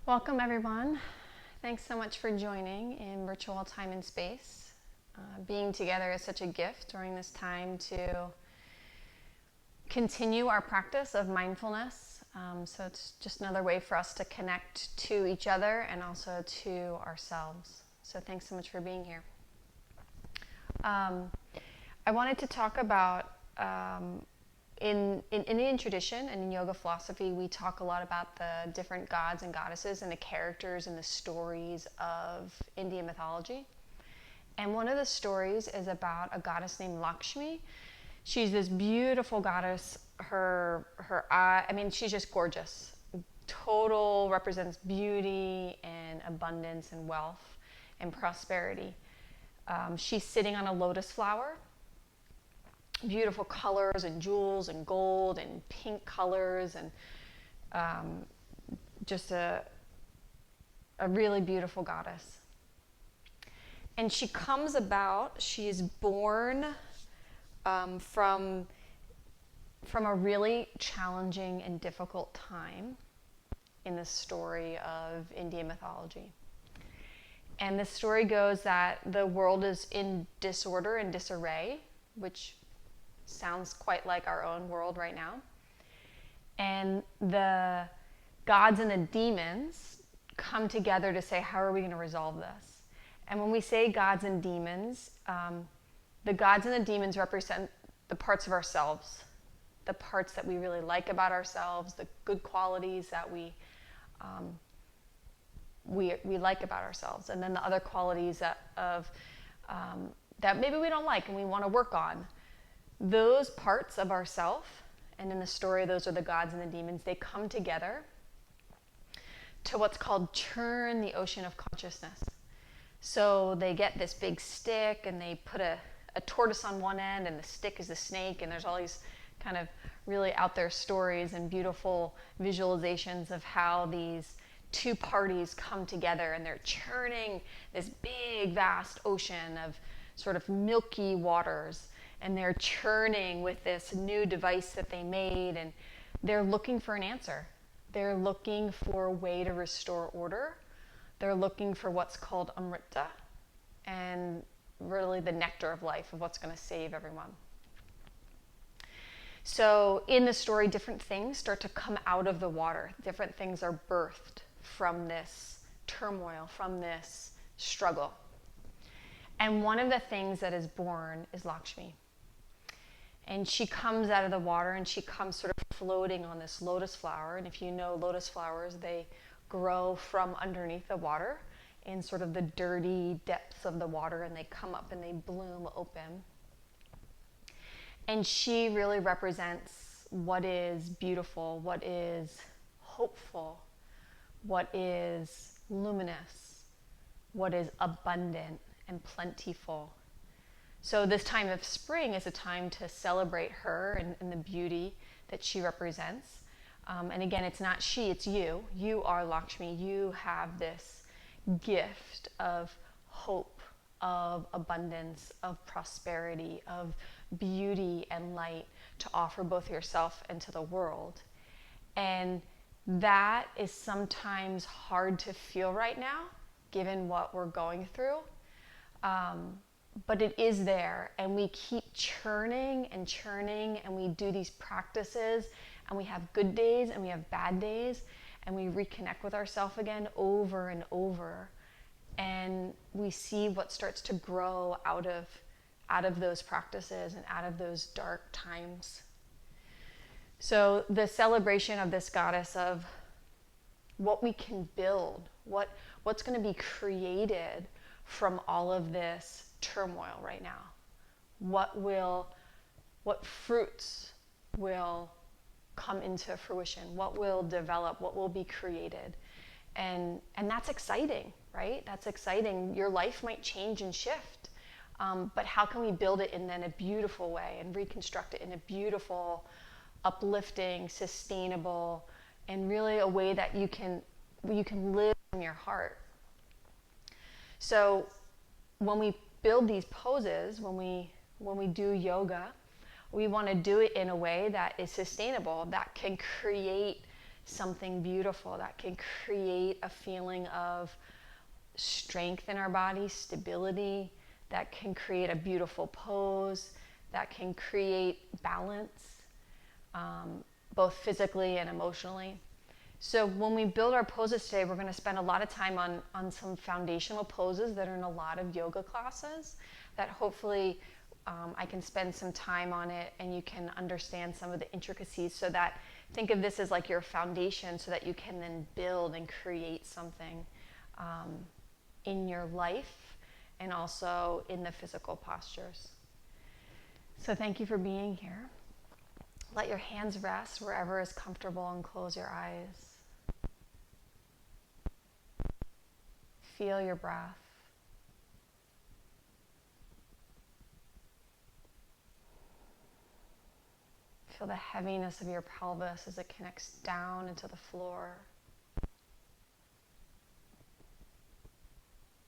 Welcome, everyone. Thanks so much for joining in virtual time and space. Being together is such a gift during this time to continue our practice of mindfulness. So it's just another way for us to connect to each other and also to ourselves. So thanks so much for being here. I wanted to talk about in Indian tradition and in yoga philosophy, we talk a lot about the different gods and goddesses and the characters and the stories of Indian mythology. And one of the stories is about a goddess named Lakshmi. She's this beautiful goddess. Her eye, she's just gorgeous. Total represents beauty and abundance and wealth and prosperity. She's sitting on a lotus flower. Beautiful colors and jewels and gold and pink colors and just a really beautiful goddess. And she comes about, she is born from a really challenging and difficult time in the story of Indian mythology. And the story goes that the world is in disorder and disarray, which sounds quite like our own world right now. And the gods and the demons come together to say, how are we going to resolve this? And when we say gods and demons, the gods and the demons represent the parts of ourselves, the parts that we really like about ourselves, the good qualities that we like about ourselves, and then the other qualities that maybe we don't like and we want to work on. Those parts of ourself, and in the story, those are the gods and the demons, they come together to what's called churn the ocean of consciousness. So they get this big stick and they put a tortoise on one end and the stick is the snake, and there's all these kind of really out there stories and beautiful visualizations of how these two parties come together and they're churning this big vast ocean of sort of milky waters. And they're churning with this new device that they made, and they're looking for an answer. They're looking for a way to restore order. They're looking for what's called amrita, and really the nectar of life, of what's going to save everyone. So in the story, different things start to come out of the water. Different things are birthed from this turmoil, from this struggle. And one of the things that is born is Lakshmi. And she comes out of the water and she comes sort of floating on this lotus flower. And if you know lotus flowers, they grow from underneath the water in sort of the dirty depths of the water, and they come up and they bloom open. And she really represents what is beautiful, what is hopeful, what is luminous, what is abundant and plentiful. So this time of spring is a time to celebrate her and the beauty that she represents. And again, it's not she, it's you. You are Lakshmi. You have this gift of hope, of abundance, of prosperity, of beauty and light to offer both yourself and to the world. And that is sometimes hard to feel right now, given what we're going through. But it is there, and we keep churning, and we do these practices, and we have good days and we have bad days, and we reconnect with ourselves again over and over, and we see what starts to grow out of those practices and out of those dark times. So the celebration of this goddess, of what we can build, what's going to be created from all of this turmoil right now. What fruits will come into fruition? What will develop? What will be created? And that's exciting, right? That's exciting. Your life might change and shift, but how can we build it in then a beautiful way and reconstruct it in a beautiful, uplifting, sustainable, and really a way that you can live from your heart. So when we build these poses, when we do yoga, we want to do it in a way that is sustainable, that can create something beautiful that can create a feeling of strength in our body, stability, that can create a beautiful pose, that can create balance, both physically and emotionally. So when we build our poses today, we're going to spend a lot of time on some foundational poses that are in a lot of yoga classes that hopefully I can spend some time on it and you can understand some of the intricacies, so that think of this as like your foundation, so that you can then build and create something in your life and also in the physical postures. So thank you for being here. Let your hands rest wherever is comfortable and close your eyes. Feel your breath. Feel the heaviness of your pelvis as it connects down into the floor.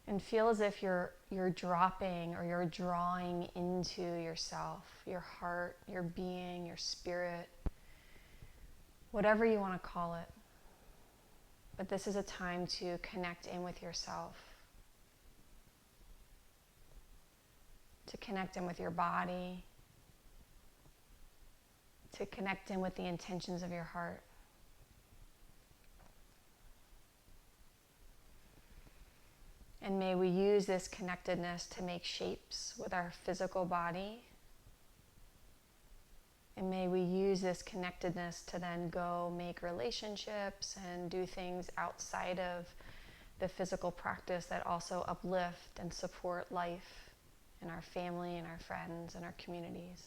And feel as if you're dropping or you're drawing into yourself, your heart, your being, your spirit, whatever you want to call it. But this is a time to connect in with yourself, to connect in with your body, to connect in with the intentions of your heart. And may we use this connectedness to make shapes with our physical body. And may we use this connectedness to then go make relationships and do things outside of the physical practice that also uplift and support life in our family and our friends and our communities.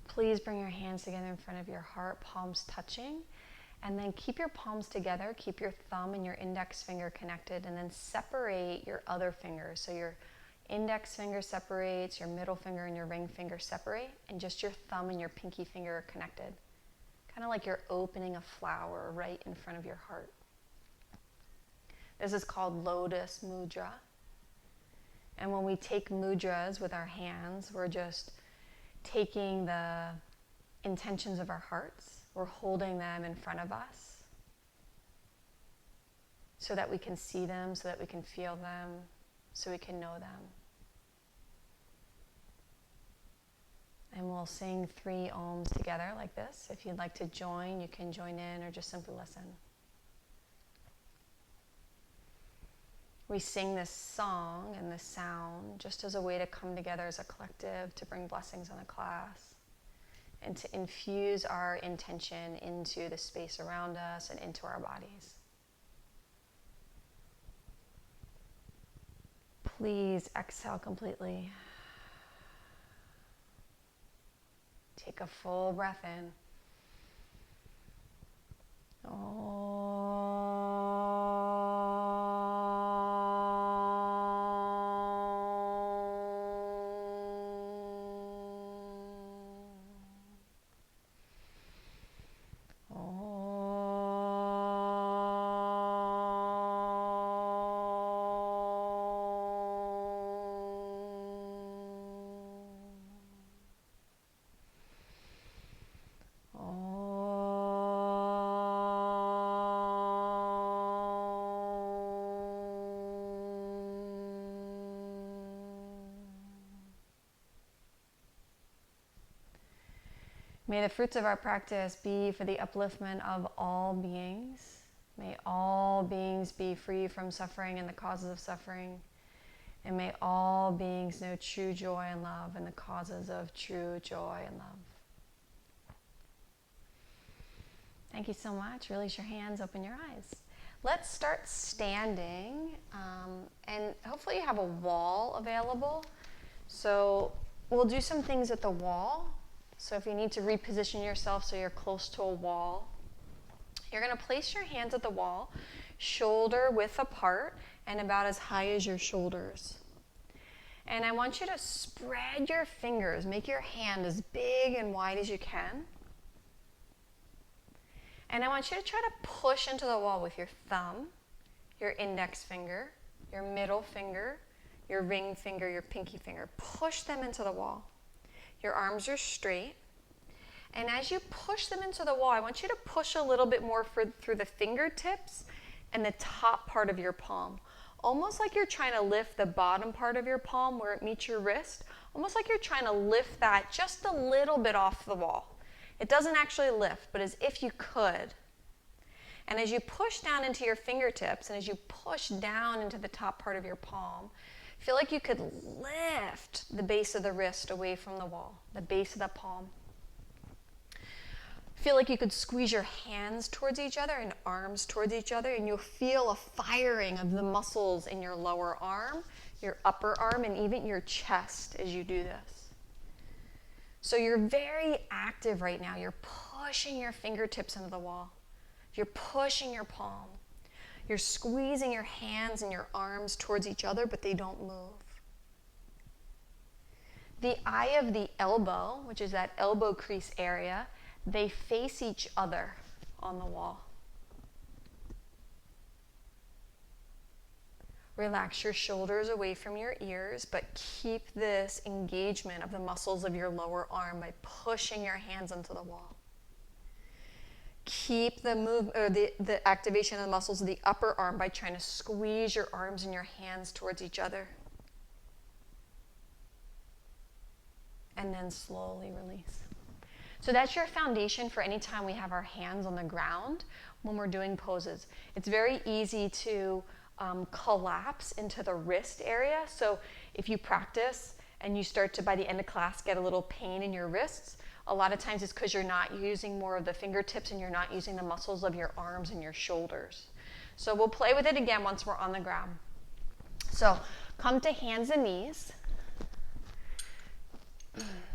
Please bring your hands together in front of your heart, palms touching, and then keep your palms together. Keep your thumb and your index finger connected, and then separate your other fingers. So your index finger separates, your middle finger and your ring finger separate, and just your thumb and your pinky finger are connected. Kind of like you're opening a flower right in front of your heart. This is called Lotus Mudra. And when we take mudras with our hands, we're just taking the intentions of our hearts, we're holding them in front of us so that we can see them, so that we can feel them, so we can know them. And we'll sing 3 ohms together like this. If you'd like to join, you can join in or just simply listen. We sing this song and this sound just as a way to come together as a collective, to bring blessings on the class, and to infuse our intention into the space around us and into our bodies. Please exhale completely. Take a full breath in. May the fruits of our practice be for the upliftment of all beings. May all beings be free from suffering and the causes of suffering. And may all beings know true joy and love and the causes of true joy and love. Thank you so much. Release your hands, open your eyes. Let's start standing. And hopefully you have a wall available. So we'll do some things at the wall. So if you need to reposition yourself so you're close to a wall, you're going to place your hands at the wall, shoulder width apart and about as high as your shoulders. And I want you to spread your fingers, make your hand as big and wide as you can. And I want you to try to push into the wall with your thumb, your index finger, your middle finger, your ring finger, your pinky finger. Push them into the wall. Your arms are straight. And as you push them into the wall, I want you to push a little bit more through the fingertips and the top part of your palm. Almost like you're trying to lift the bottom part of your palm where it meets your wrist. Almost like you're trying to lift that just a little bit off the wall. It doesn't actually lift, but as if you could. And as you push down into your fingertips and as you push down into the top part of your palm, feel like you could lift the base of the wrist away from the wall, the base of the palm. Feel like you could squeeze your hands towards each other and arms towards each other, and you'll feel a firing of the muscles in your lower arm, your upper arm, and even your chest as you do this. So you're very active right now. You're pushing your fingertips into the wall. You're pushing your palm. You're squeezing your hands and your arms towards each other, but they don't move. The eye of the elbow, which is that elbow crease area, they face each other on the wall. Relax your shoulders away from your ears, but keep this engagement of the muscles of your lower arm by pushing your hands into the wall. Keep the activation of the muscles of the upper arm by trying to squeeze your arms and your hands towards each other. And then slowly release. So that's your foundation for any time we have our hands on the ground when we're doing poses. It's very easy to collapse into the wrist area. So if you practice and you start to, by the end of class, get a little pain in your wrists, a lot of times it's because you're not using more of the fingertips and you're not using the muscles of your arms and your shoulders. So we'll play with it again once we're on the ground. So come to hands and knees.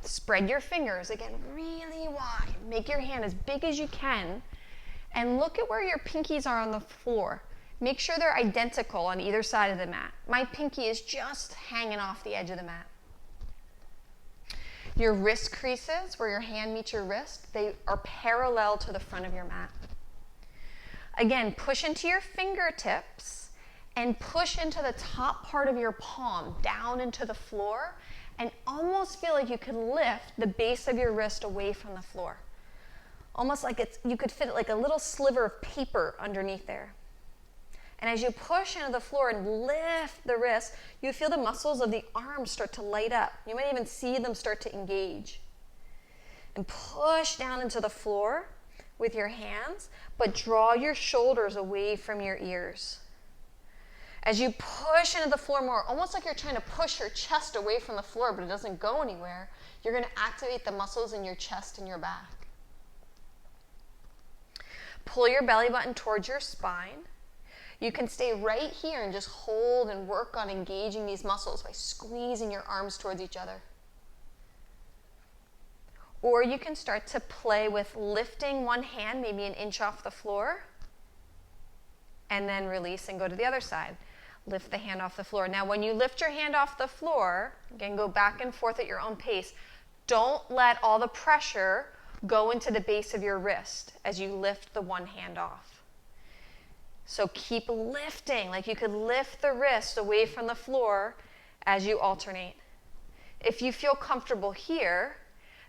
Spread your fingers, again, really wide. Make your hand as big as you can. And look at where your pinkies are on the floor. Make sure they're identical on either side of the mat. My pinky is just hanging off the edge of the mat. Your wrist creases, where your hand meets your wrist, they are parallel to the front of your mat. Again, push into your fingertips and push into the top part of your palm, down into the floor, and almost feel like you could lift the base of your wrist away from the floor. Almost like you could fit like a little sliver of paper underneath there. And as you push into the floor and lift the wrist, you feel the muscles of the arms start to light up. You might even see them start to engage. And push down into the floor with your hands, but draw your shoulders away from your ears. As you push into the floor more, almost like you're trying to push your chest away from the floor, but it doesn't go anywhere, you're going to activate the muscles in your chest and your back. Pull your belly button towards your spine. You can stay right here and just hold and work on engaging these muscles by squeezing your arms towards each other. Or you can start to play with lifting one hand, maybe an inch off the floor, and then release and go to the other side. Lift the hand off the floor. Now, when you lift your hand off the floor, again, go back and forth at your own pace. Don't let all the pressure go into the base of your wrist as you lift the one hand off. So keep lifting, like you could lift the wrist away from the floor as you alternate. If you feel comfortable here,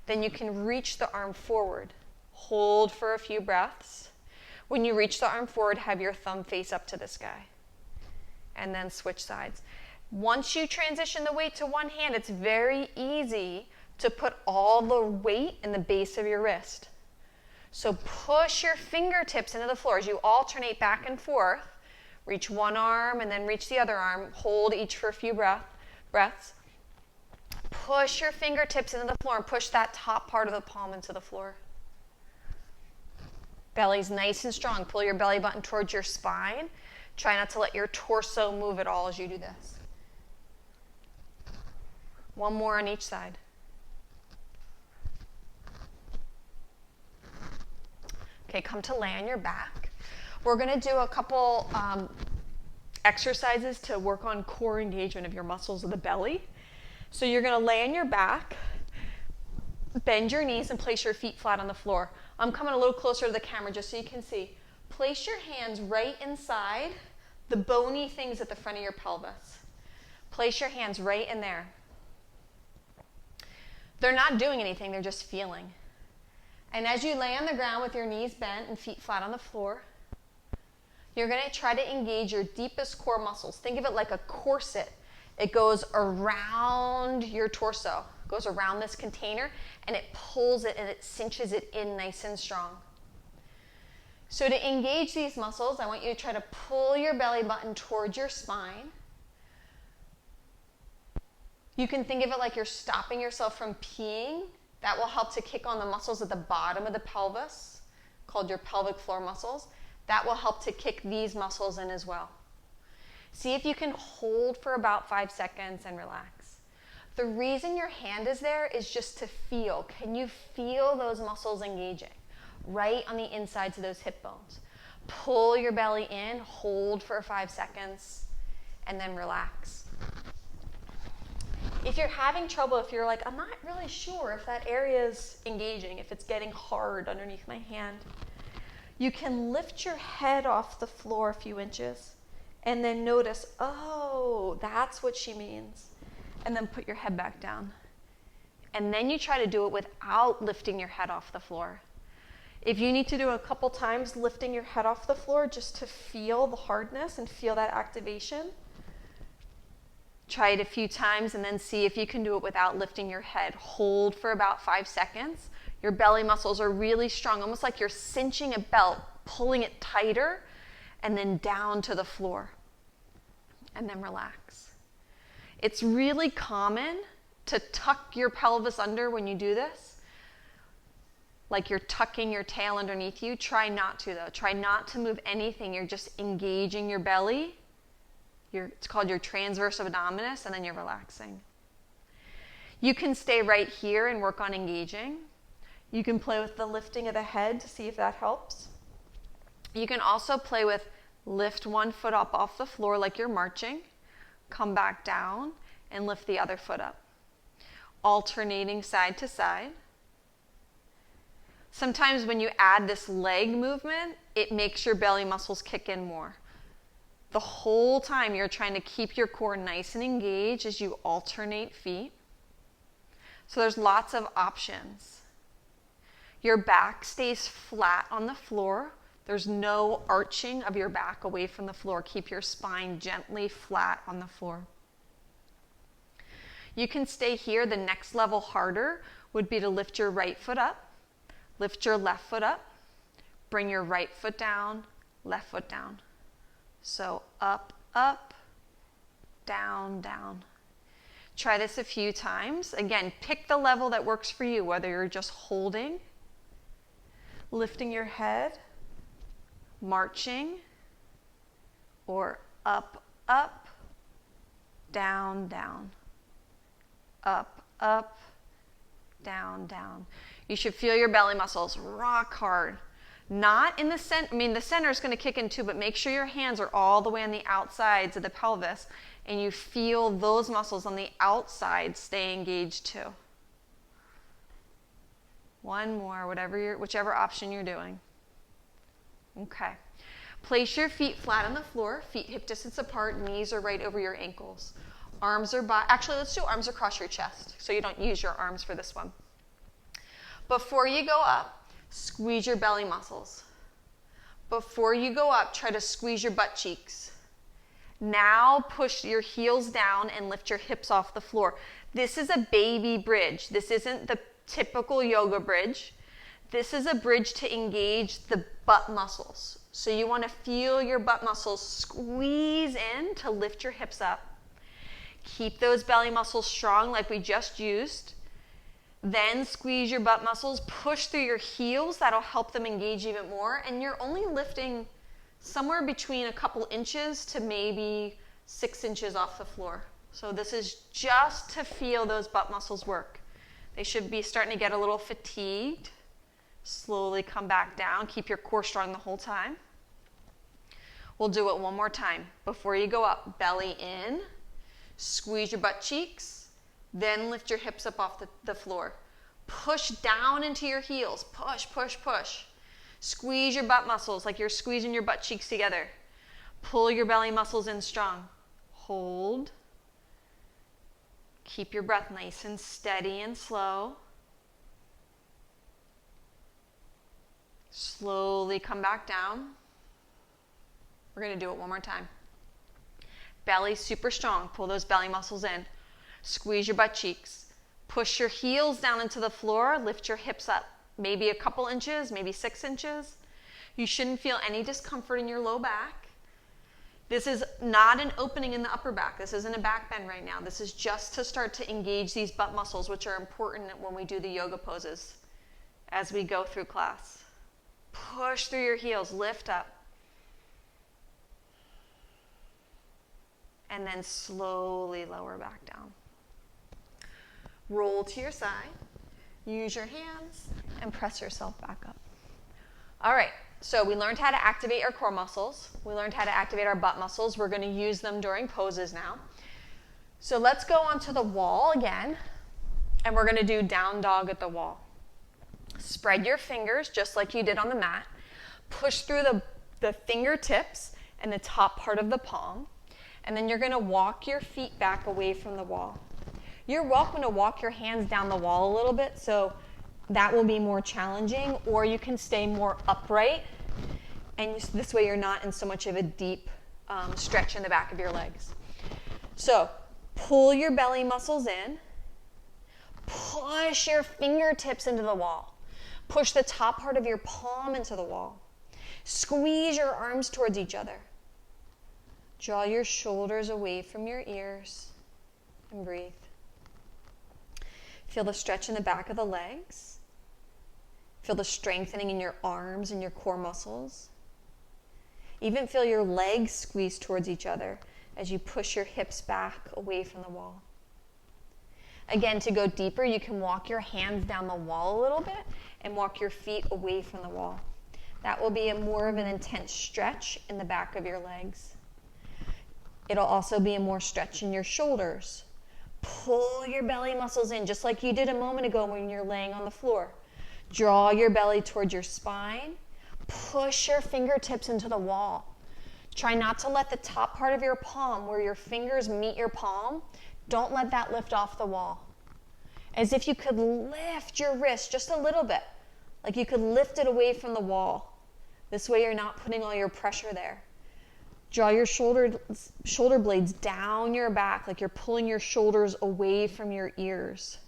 then you can reach the arm forward. Hold for a few breaths. When you reach the arm forward, have your thumb face up to the sky. And then switch sides. Once you transition the weight to one hand, it's very easy to put all the weight in the base of your wrist. So push your fingertips into the floor as you alternate back and forth. Reach one arm and then reach the other arm. Hold each for a few breaths. Push your fingertips into the floor and push that top part of the palm into the floor. Belly's nice and strong. Pull your belly button towards your spine. Try not to let your torso move at all as you do this. One more on each side. Okay, come to lay on your back. We're going to do a couple exercises to work on core engagement of your muscles of the belly. So you're going to lay on your back, bend your knees, and place your feet flat on the floor. I'm coming a little closer to the camera just so you can see. Place your hands right inside the bony things at the front of your pelvis. Place your hands right in there. They're not doing anything, they're just feeling. And as you lay on the ground with your knees bent and feet flat on the floor, you're going to try to engage your deepest core muscles. Think of it like a corset. It goes around your torso, goes around this container, and it pulls it and it cinches it in nice and strong. So to engage these muscles, I want you to try to pull your belly button towards your spine. You can think of it like you're stopping yourself from peeing. That will help to kick on the muscles at the bottom of the pelvis, called your pelvic floor muscles. That will help to kick these muscles in as well. See if you can hold for about 5 seconds and relax. The reason your hand is there is just to feel. Can you feel those muscles engaging? Right on the insides of those hip bones. Pull your belly in, hold for 5 seconds, and then relax. If you're having trouble, if you're like, I'm not really sure if that area is engaging, if it's getting hard underneath my hand, you can lift your head off the floor a few inches and then notice, oh, that's what she means. And then put your head back down. And then you try to do it without lifting your head off the floor. If you need to do it a couple times, lifting your head off the floor just to feel the hardness and feel that activation, try it a few times and then see if you can do it without lifting your head. Hold for about 5 seconds. Your belly muscles are really strong, almost like you're cinching a belt, pulling it tighter, and then down to the floor. And then relax. It's really common to tuck your pelvis under when you do this, like you're tucking your tail underneath you. Try not to, though. Try not to move anything. You're just engaging your belly. It's called your transverse abdominis, and then you're relaxing. You can stay right here and work on engaging. You can play with the lifting of the head to see if that helps. You can also play with lift one foot up off the floor like you're marching, come back down, and lift the other foot up. Alternating side to side. Sometimes when you add this leg movement, it makes your belly muscles kick in more. The whole time you're trying to keep your core nice and engaged as you alternate feet. So there's lots of options. Your back stays flat on the floor. There's no arching of your back away from the floor. Keep your spine gently flat on the floor. You can stay here. The next level harder would be to lift your right foot up, lift your left foot up, bring your right foot down, left foot down. So up, up, down, down. Try this a few times. Again, pick the level that works for you, whether you're just holding, lifting your head, marching, or up, up, down, down. Up, up, down, down. You should feel your belly muscles rock hard. Not in the center. I mean, the center is going to kick in too, but make sure your hands are all the way on the outsides of the pelvis and you feel those muscles on the outside stay engaged too. One more, whichever option you're doing. Okay. Place your feet flat on the floor, feet hip distance apart, knees are right over your ankles. Arms are actually, let's do arms across your chest so you don't use your arms for this one. Before you go up, squeeze your belly muscles. Before you go up, try to squeeze your butt cheeks. Now push your heels down and lift your hips off the floor. This is a baby bridge. This isn't the typical yoga bridge. This is a bridge to engage the butt muscles. So you want to feel your butt muscles squeeze in to lift your hips up. Keep those belly muscles strong like we just used. Then squeeze your butt muscles, push through your heels. That'll help them engage even more. And you're only lifting somewhere between a couple inches to maybe 6 inches off the floor. So this is just to feel those butt muscles work. They should be starting to get a little fatigued. Slowly come back down. Keep your core strong the whole time. We'll do it one more time. Before you go up, belly in, squeeze your butt cheeks, then lift your hips up off the floor. Push down into your heels. Push, push, push. Squeeze your butt muscles like you're squeezing your butt cheeks together. Pull your belly muscles in strong. Hold. Keep your breath nice and steady and slow. Slowly come back down. We're going to do it one more time. Belly super strong. Pull those belly muscles in. Squeeze your butt cheeks. Push your heels down into the floor. Lift your hips up. Maybe a couple inches, maybe 6 inches. You shouldn't feel any discomfort in your low back. This is not an opening in the upper back. This isn't a back bend right now. This is just to start to engage these butt muscles, which are important when we do the yoga poses as we go through class. Push through your heels, lift up. And then slowly lower back down. Roll to your side. Use your hands and press yourself back up. All right, so we learned how to activate our core muscles. We learned how to activate our butt muscles. We're going to use them during poses now. So let's go onto the wall again, and we're going to do down dog at the wall. Spread your fingers just like you did on the mat. Push through the fingertips and the top part of the palm, and then you're going to walk your feet back away from the wall. You're welcome to walk your hands down the wall a little bit, so that will be more challenging, or you can stay more upright, and this way you're not in so much of a deep stretch in the back of your legs. So pull your belly muscles in, push your fingertips into the wall, push the top part of your palm into the wall, squeeze your arms towards each other, draw your shoulders away from your ears, and breathe. Feel the stretch in the back of the legs. Feel the strengthening in your arms and your core muscles. Even feel your legs squeeze towards each other as you push your hips back away from the wall. Again, to go deeper, you can walk your hands down the wall a little bit and walk your feet away from the wall. That will be more of an intense stretch in the back of your legs. It'll also be a more stretch in your shoulders. Pull your belly muscles in, just like you did a moment ago when you're laying on the floor. Draw your belly towards your spine. Push your fingertips into the wall. Try not to let the top part of your palm, where your fingers meet your palm, don't let that lift off the wall. As if you could lift your wrist just a little bit, like you could lift it away from the wall. This way you're not putting all your pressure there. Draw your shoulder blades down your back, like you're pulling your shoulders away from your ears.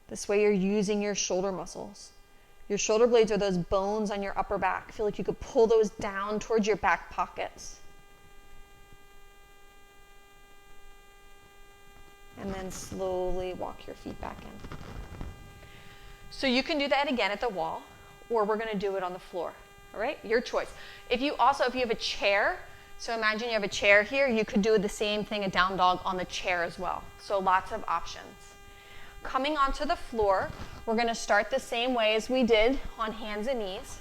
This way you're using your shoulder muscles. Your shoulder blades are those bones on your upper back. Feel like you could pull those down towards your back pockets. And then slowly walk your feet back in. So you can do that again at the wall, or we're going to do it on the floor. All right, your choice. If you have a chair, so imagine you have a chair here, you could do the same thing, a down dog on the chair as well. So lots of options. Coming onto the floor, we're going to start the same way as we did on hands and knees.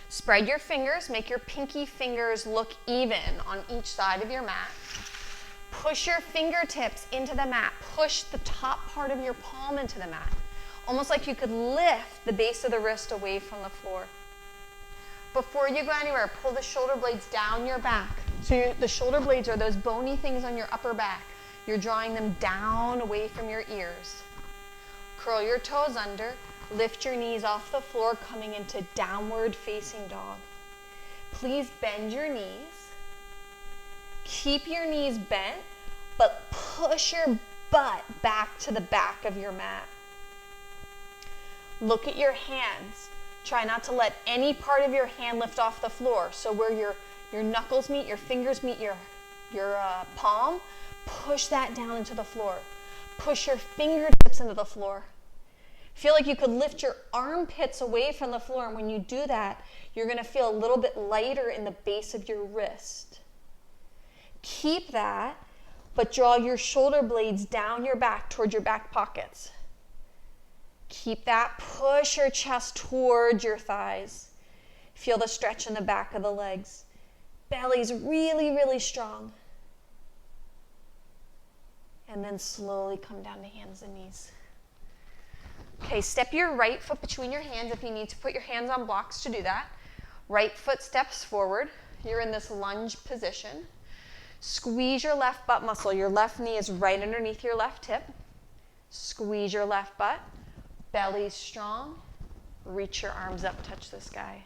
Spread your fingers, make your pinky fingers look even on each side of your mat. Push your fingertips into the mat. Push the top part of your palm into the mat. Almost like you could lift the base of the wrist away from the floor. Before you go anywhere, pull the shoulder blades down your back. So the shoulder blades are those bony things on your upper back. You're drawing them down away from your ears. Curl your toes under. Lift your knees off the floor, coming into downward facing dog. Please bend your knees. Keep your knees bent, but push your butt back to the back of your mat. Look at your hands. Try not to let any part of your hand lift off the floor. So where your knuckles meet, your fingers meet your palm, push that down into the floor. Push your fingertips into the floor. Feel like you could lift your armpits away from the floor, and when you do that, you're going to feel a little bit lighter in the base of your wrist. Keep that, but draw your shoulder blades down your back towards your back pockets. Keep that. Push your chest towards your thighs. Feel the stretch in the back of the legs. Belly's really, really strong. And then slowly come down to hands and knees. Okay, step your right foot between your hands if you need to put your hands on blocks to do that. Right foot steps forward. You're in this lunge position. Squeeze your left butt muscle. Your left knee is right underneath your left hip. Squeeze your left butt. Belly strong. Reach your arms up, touch the sky.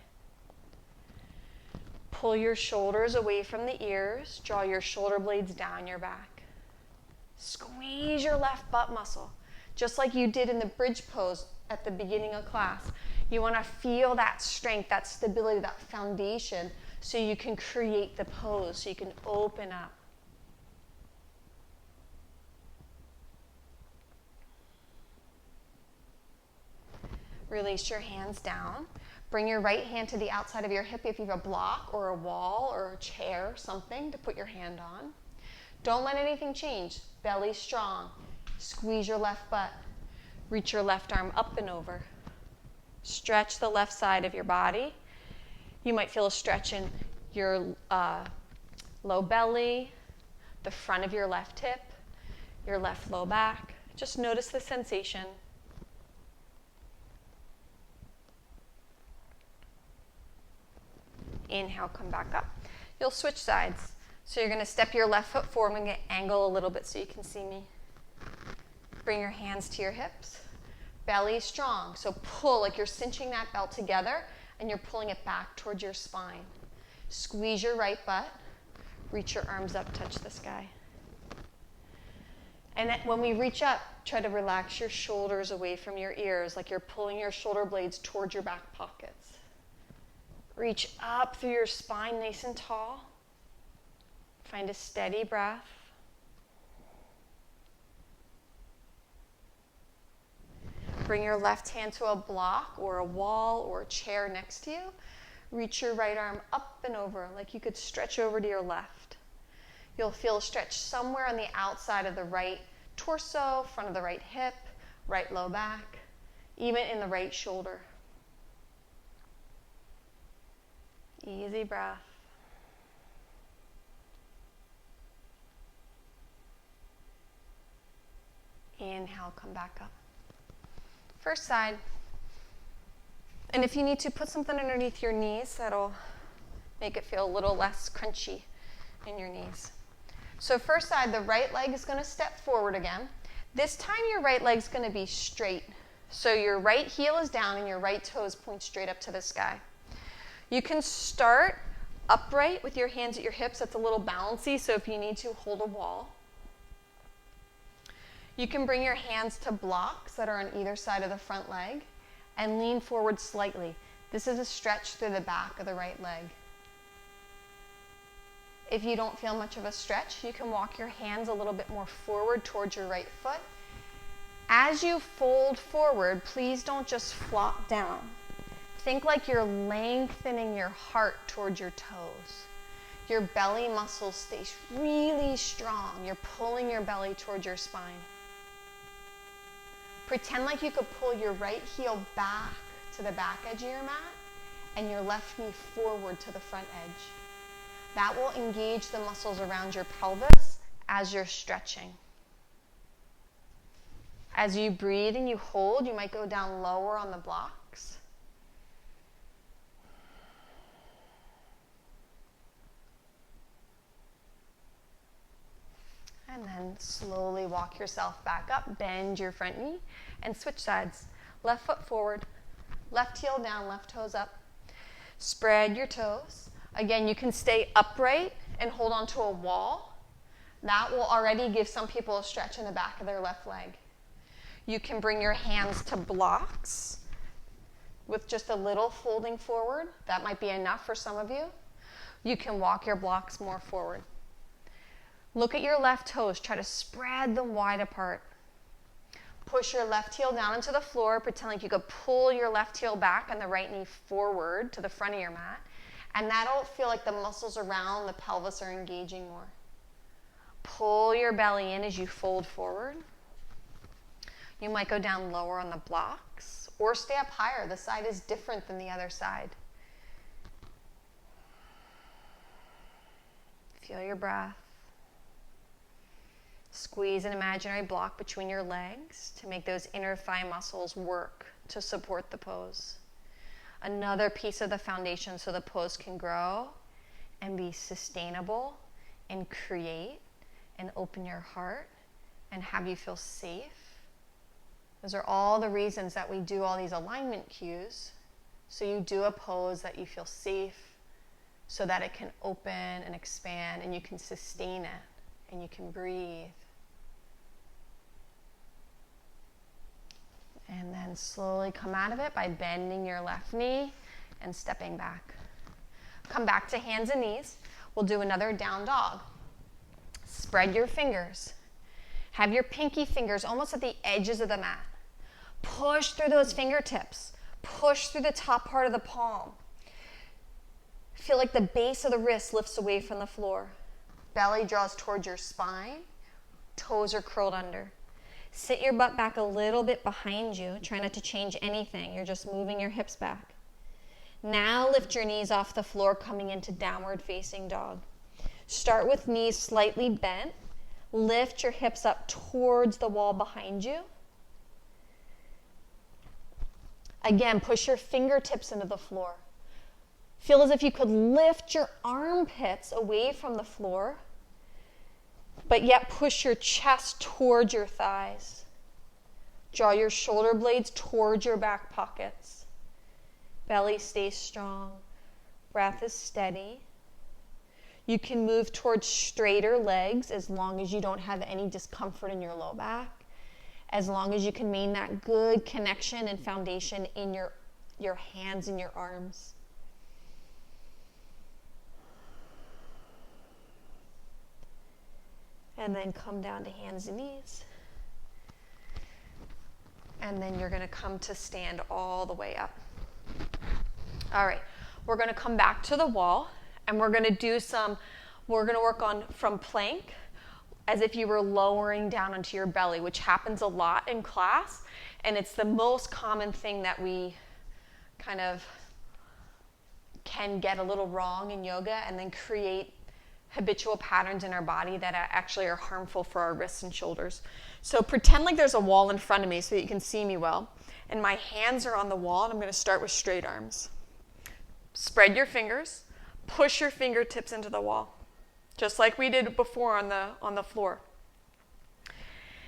Pull your shoulders away from the ears. Draw your shoulder blades down your back. Squeeze your left butt muscle, just like you did in the bridge pose at the beginning of class. You want to feel that strength, that stability, that foundation, so you can create the pose, so you can open up. Release your hands down. Bring your right hand to the outside of your hip if you have a block or a wall or a chair, something to put your hand on. Don't let anything change. Belly strong. Squeeze your left butt. Reach your left arm up and over. Stretch the left side of your body. You might feel a stretch in your low belly, the front of your left hip, your left low back. Just notice the sensation. Inhale, come back up. You'll switch sides. So you're going to step your left foot forward. I'm going to angle a little bit so you can see me. Bring your hands to your hips. Belly strong. So pull like you're cinching that belt together and you're pulling it back towards your spine. Squeeze your right butt. Reach your arms up, touch the sky. And when we reach up, try to relax your shoulders away from your ears like you're pulling your shoulder blades towards your back pockets. Reach up through your spine nice and tall. Find a steady breath. Bring your left hand to a block or a wall or a chair next to you. Reach your right arm up and over like you could stretch over to your left. You'll feel a stretch somewhere on the outside of the right torso, front of the right hip, right low back, even in the right shoulder. Easy breath. Inhale, come back up. First side. And if you need to, put something underneath your knees, that'll make it feel a little less crunchy in your knees. So first side, the right leg is going to step forward again. This time your right leg's going to be straight. So your right heel is down and your right toes point straight up to the sky. You can start upright with your hands at your hips. That's a little bouncy, so if you need to, hold a wall. You can bring your hands to blocks that are on either side of the front leg and lean forward slightly. This is a stretch through the back of the right leg. If you don't feel much of a stretch, you can walk your hands a little bit more forward towards your right foot. As you fold forward, please don't just flop down. Think like you're lengthening your heart towards your toes. Your belly muscles stay really strong. You're pulling your belly towards your spine. Pretend like you could pull your right heel back to the back edge of your mat and your left knee forward to the front edge. That will engage the muscles around your pelvis as you're stretching. As you breathe and you hold, you might go down lower on the blocks. And then slowly walk yourself back up, bend your front knee, and switch sides. Left foot forward, left heel down, left toes up. Spread your toes. Again, you can stay upright and hold onto a wall. That will already give some people a stretch in the back of their left leg. You can bring your hands to blocks with just a little folding forward. That might be enough for some of you. You can walk your blocks more forward. Look at your left toes. Try to spread them wide apart. Push your left heel down into the floor. Pretend like you could pull your left heel back and the right knee forward to the front of your mat. And that'll feel like the muscles around the pelvis are engaging more. Pull your belly in as you fold forward. You might go down lower on the blocks or stay up higher. The side is different than the other side. Feel your breath. Squeeze an imaginary block between your legs to make those inner thigh muscles work to support the pose. Another piece of the foundation so the pose can grow and be sustainable and create and open your heart and have you feel safe. Those are all the reasons that we do all these alignment cues. So you do a pose that you feel safe so that it can open and expand and you can sustain it and you can breathe. And then slowly come out of it by bending your left knee and stepping back. Come back to hands and knees. We'll do another down dog. Spread your fingers. Have your pinky fingers almost at the edges of the mat. Push through those fingertips. Push through the top part of the palm. Feel like the base of the wrist lifts away from the floor. Belly draws towards your spine. Toes are curled under. Sit your butt back a little bit behind you. Try not to change anything. You're just moving your hips back. Now lift your knees off the floor, coming into downward facing dog. Start with knees slightly bent. Lift your hips up towards the wall behind you. Again, push your fingertips into the floor. Feel as if you could lift your armpits away from the floor, but yet push your chest towards your thighs. Draw your shoulder blades towards your back pockets. Belly stays strong. Breath is steady. You can move towards straighter legs as long as you don't have any discomfort in your low back, as long as you can maintain that good connection and foundation in your hands and your arms. And then come down to hands and knees. And then you're going to come to stand all the way up. All right, we're going to come back to the wall, and we're going to work on from plank as if you were lowering down onto your belly, which happens a lot in class, and it's the most common thing that we kind of can get a little wrong in yoga and then create habitual patterns in our body that actually are harmful for our wrists and shoulders. So pretend like there's a wall in front of me so that you can see me well. And my hands are on the wall, and I'm going to start with straight arms. Spread your fingers. Push your fingertips into the wall, just like we did before on the floor.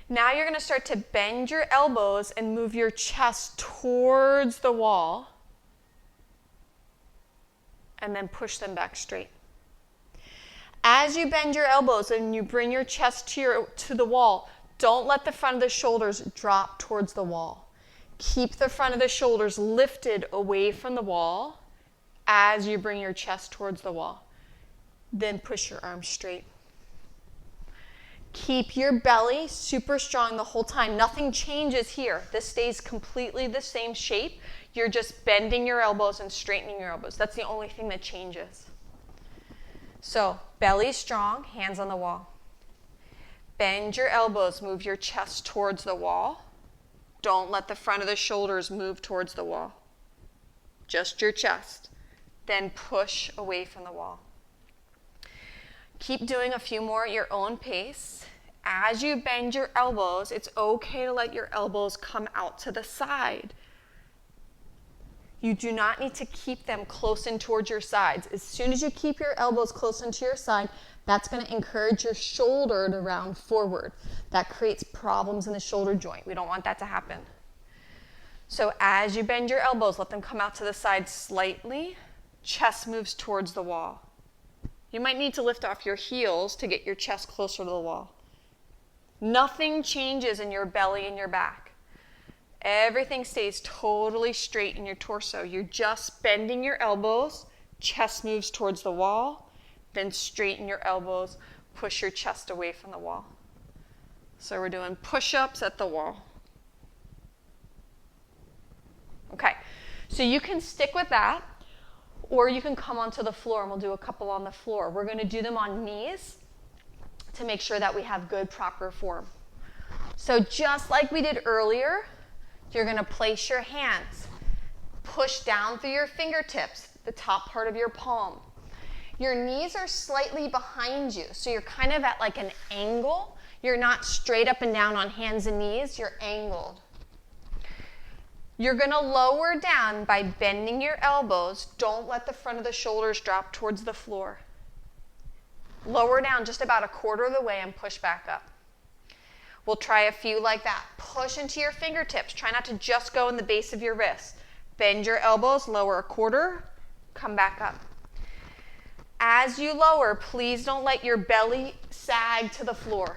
Now you're going to start to bend your elbows and move your chest towards the wall, and then push them back straight. As you bend your elbows and you bring your chest to the wall, don't let the front of the shoulders drop towards the wall. Keep the front of the shoulders lifted away from the wall as you bring your chest towards the wall. Then push your arms straight. Keep your belly super strong the whole time. Nothing changes here. This stays completely the same shape. You're just bending your elbows and straightening your elbows. That's the only thing that changes. So, belly strong, hands on the wall. Bend your elbows, move your chest towards the wall. Don't let the front of the shoulders move towards the wall. Just your chest. Then push away from the wall. Keep doing a few more at your own pace. As you bend your elbows, it's okay to let your elbows come out to the side. You do not need to keep them close in towards your sides. As soon as you keep your elbows close into your side, that's going to encourage your shoulder to round forward. That creates problems in the shoulder joint. We don't want that to happen. So as you bend your elbows, let them come out to the side slightly. Chest moves towards the wall. You might need to lift off your heels to get your chest closer to the wall. Nothing changes in your belly and your back. Everything stays totally straight in your torso. You're just bending your elbows, chest moves towards the wall, then straighten your elbows, push your chest away from the wall. So we're doing push-ups at the wall. Okay, so you can stick with that, or you can come onto the floor, and we'll do a couple on the floor. We're going to do them on knees to make sure that we have good, proper form. So just like we did earlier, you're going to place your hands. Push down through your fingertips, the top part of your palm. Your knees are slightly behind you, so you're kind of at like an angle. You're not straight up and down on hands and knees, you're angled. You're going to lower down by bending your elbows. Don't let the front of the shoulders drop towards the floor. Lower down just about a quarter of the way and push back up. We'll try a few like that. Push into your fingertips. Try not to just go in the base of your wrist. Bend your elbows, lower a quarter, come back up. As you lower, please don't let your belly sag to the floor.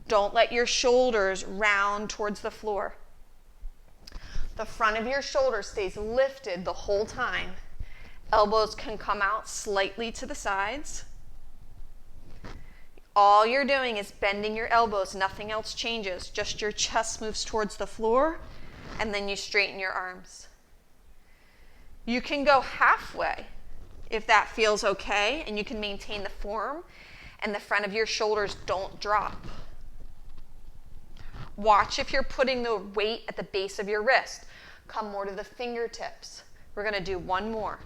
Don't let your shoulders round towards the floor. The front of your shoulder stays lifted the whole time. Elbows can come out slightly to the sides. All you're doing is bending your elbows. Nothing else changes. Just your chest moves towards the floor, and then you straighten your arms. You can go halfway if that feels okay, and you can maintain the form, and the front of your shoulders don't drop. Watch if you're putting the weight at the base of your wrist. Come more to the fingertips. We're going to do one more.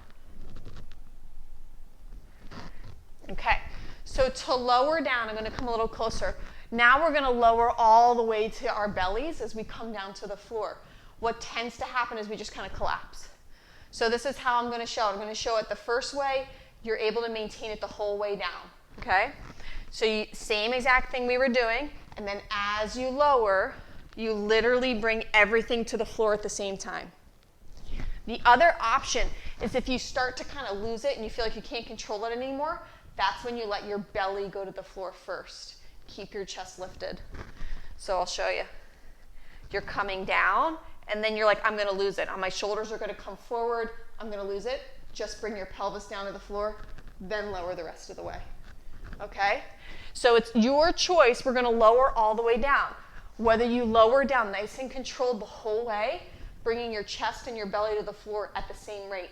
Okay, so to lower down, I'm going to come a little closer. Now we're going to lower all the way to our bellies as we come down to the floor. What tends to happen is we just kind of collapse. So this is how I'm going to show it. I'm going to show it the first way. You're able to maintain it the whole way down. Okay? So same exact thing we were doing. And then as you lower, you literally bring everything to the floor at the same time. The other option is if you start to kind of lose it and you feel like you can't control it anymore, that's when you let your belly go to the floor first. Keep your chest lifted. So I'll show you. You're coming down, and then you're like, I'm going to lose it. My shoulders are going to come forward. I'm going to lose it. Just bring your pelvis down to the floor, then lower the rest of the way. Okay? So it's your choice. We're going to lower all the way down. Whether you lower down nice and controlled the whole way, bringing your chest and your belly to the floor at the same rate.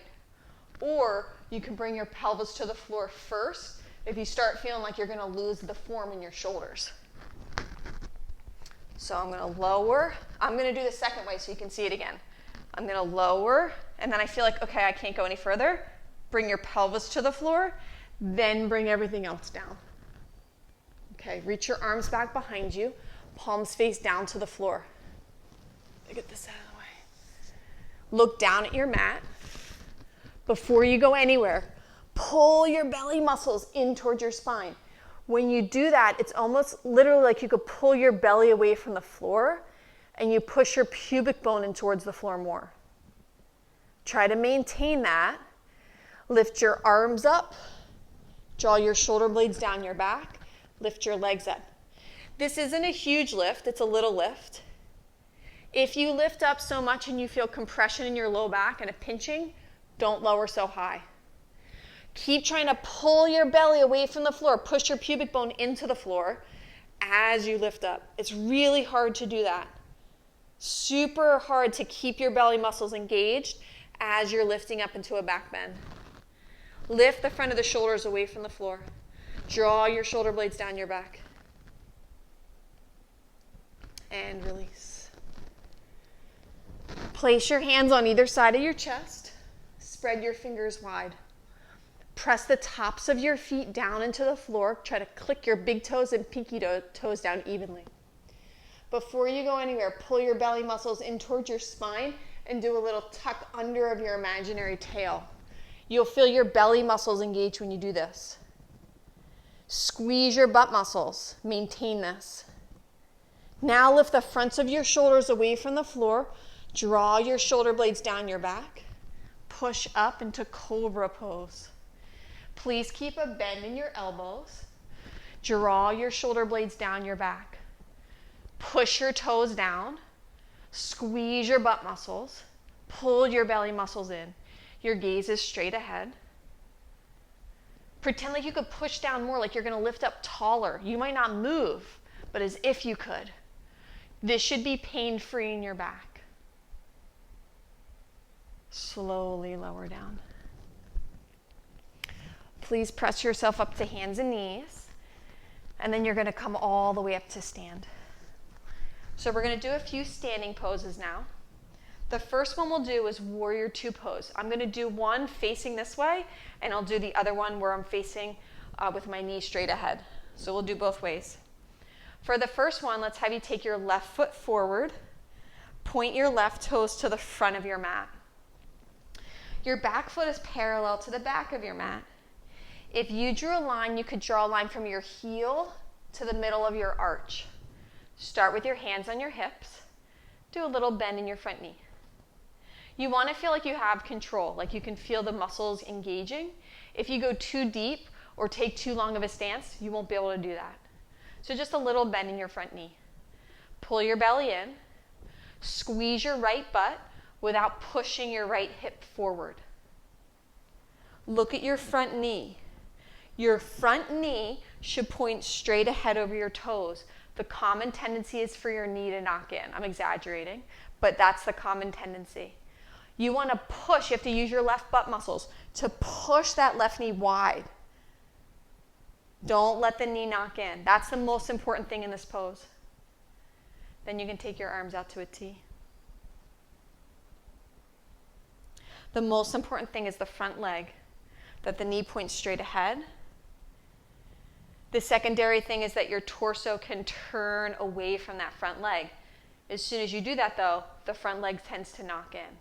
Or you can bring your pelvis to the floor first if you start feeling like you're going to lose the form in your shoulders. So I'm going to lower. I'm going to do the second way so you can see it again. I'm going to lower, and then I feel like, okay, I can't go any further. Bring your pelvis to the floor, then bring everything else down. Okay, reach your arms back behind you, palms face down to the floor. Get this out of the way. Look down at your mat. Before you go anywhere, pull your belly muscles in towards your spine. When you do that, it's almost literally like you could pull your belly away from the floor and you push your pubic bone in towards the floor more. Try to maintain that. Lift your arms up. Draw your shoulder blades down your back. Lift your legs up. This isn't a huge lift, it's a little lift. If you lift up so much and you feel compression in your low back and a pinching, don't lower so high. Keep trying to pull your belly away from the floor. Push your pubic bone into the floor as you lift up. It's really hard to do that. Super hard to keep your belly muscles engaged as you're lifting up into a back bend. Lift the front of the shoulders away from the floor. Draw your shoulder blades down your back. And release. Place your hands on either side of your chest. Spread your fingers wide. Press the tops of your feet down into the floor. Try to click your big toes and pinky toes down evenly. Before you go anywhere, pull your belly muscles in towards your spine and do a little tuck under of your imaginary tail. You'll feel your belly muscles engage when you do this. Squeeze your butt muscles. Maintain this. Now lift the fronts of your shoulders away from the floor. Draw your shoulder blades down your back. Push up into cobra pose. Please keep a bend in your elbows. Draw your shoulder blades down your back. Push your toes down. Squeeze your butt muscles. Pull your belly muscles in. Your gaze is straight ahead. Pretend like you could push down more, like you're going to lift up taller. You might not move, but as if you could. This should be pain-free in your back. Slowly lower down. Please press yourself up to hands and knees, and then you're going to come all the way up to stand. So we're going to do a few standing poses now. The first one we'll do is warrior two pose. I'm going to do one facing this way, and I'll do the other one where I'm facing with my knees straight ahead. So we'll do both ways. For the first one, let's have you take your left foot forward, point your left toes to the front of your mat. Your back foot is parallel to the back of your mat. If you drew a line, you could draw a line from your heel to the middle of your arch. Start with your hands on your hips. Do a little bend in your front knee. You want to feel like you have control, like you can feel the muscles engaging. If you go too deep or take too long of a stance, you won't be able to do that. So just a little bend in your front knee. Pull your belly in. Squeeze your right butt without pushing your right hip forward. Look at your front knee. Your front knee should point straight ahead over your toes. The common tendency is for your knee to knock in. I'm exaggerating, but that's the common tendency. You want to push, you have to use your left butt muscles to push that left knee wide. Don't let the knee knock in. That's the most important thing in this pose. Then you can take your arms out to a T. The most important thing is the front leg, that the knee points straight ahead. The secondary thing is that your torso can turn away from that front leg. As soon as you do that, though, the front leg tends to knock in.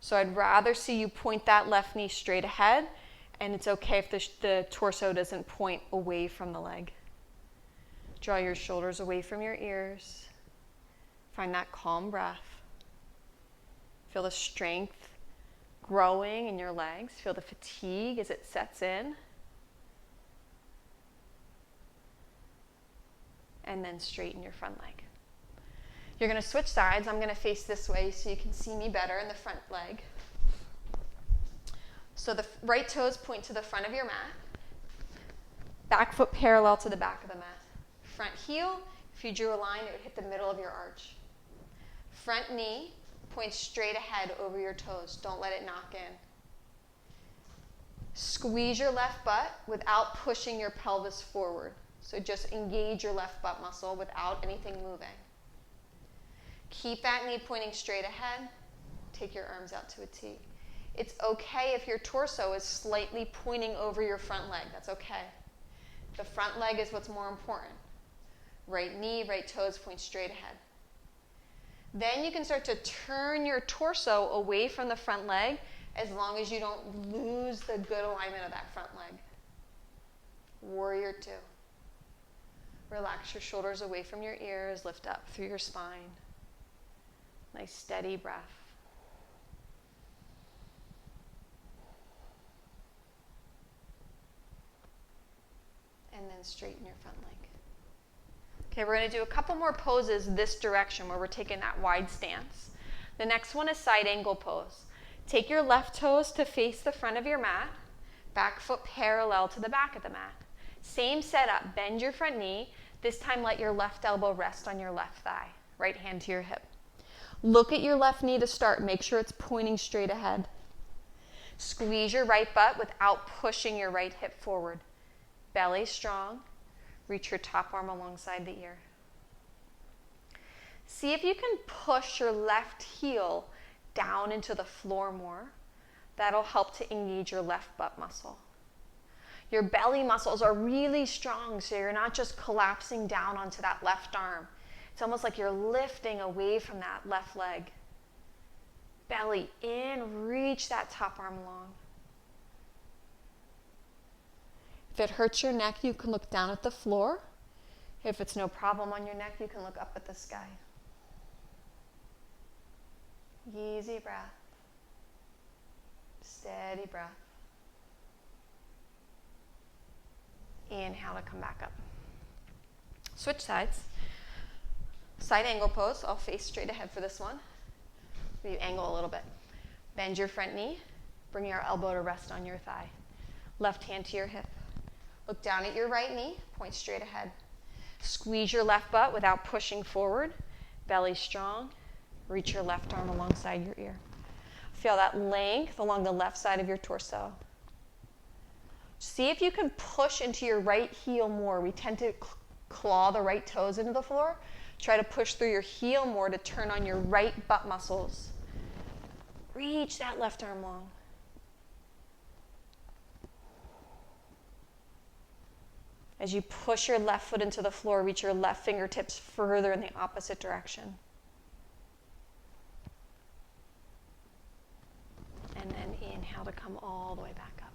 So I'd rather see you point that left knee straight ahead, and it's okay if the torso doesn't point away from the leg. Draw your shoulders away from your ears. Find that calm breath. Feel the strength growing in your legs. Feel the fatigue as it sets in. And then straighten your front leg. You're going to switch sides. I'm going to face this way so you can see me better in the front leg. So the right toes point to the front of your mat. Back foot parallel to the back of the mat. Front heel, if you drew a line, it would hit the middle of your arch. Front knee points straight ahead over your toes. Don't let it knock in. Squeeze your left butt without pushing your pelvis forward. So just engage your left butt muscle without anything moving. Keep that knee pointing straight ahead. Take your arms out to a T. It's okay if your torso is slightly pointing over your front leg. That's okay. The front leg is what's more important. Right knee, right toes point straight ahead. Then you can start to turn your torso away from the front leg as long as you don't lose the good alignment of that front leg. Warrior two. Relax your shoulders away from your ears, lift up through your spine. Nice steady breath. And then straighten your front leg. Okay, we're going to do a couple more poses this direction where we're taking that wide stance. The next one is side angle pose. Take your left toes to face the front of your mat, back foot parallel to the back of the mat. Same setup, bend your front knee. This time let your left elbow rest on your left thigh, right hand to your hip. Look at your left knee to start. Make sure it's pointing straight ahead. Squeeze your right butt without pushing your right hip forward. Belly strong. Reach your top arm alongside the ear. See if you can push your left heel down into the floor more. That'll help to engage your left butt muscle. Your belly muscles are really strong, so you're not just collapsing down onto that left arm. It's almost like you're lifting away from that left leg. Belly in, reach that top arm long. If it hurts your neck, you can look down at the floor. If it's no problem on your neck, you can look up at the sky. Easy breath. Steady breath. Inhale to come back up. Switch sides. Side angle pose. I'll face straight ahead for this one. You angle a little bit. Bend your front knee. Bring your elbow to rest on your thigh. Left hand to your hip. Look down at your right knee. Point straight ahead. Squeeze your left butt without pushing forward. Belly strong. Reach your left arm alongside your ear. Feel that length along the left side of your torso. See if you can push into your right heel more. We tend to claw the right toes into the floor. Try to push through your heel more to turn on your right butt muscles. Reach that left arm long. As you push your left foot into the floor, reach your left fingertips further in the opposite direction. And then inhale to come all the way back up.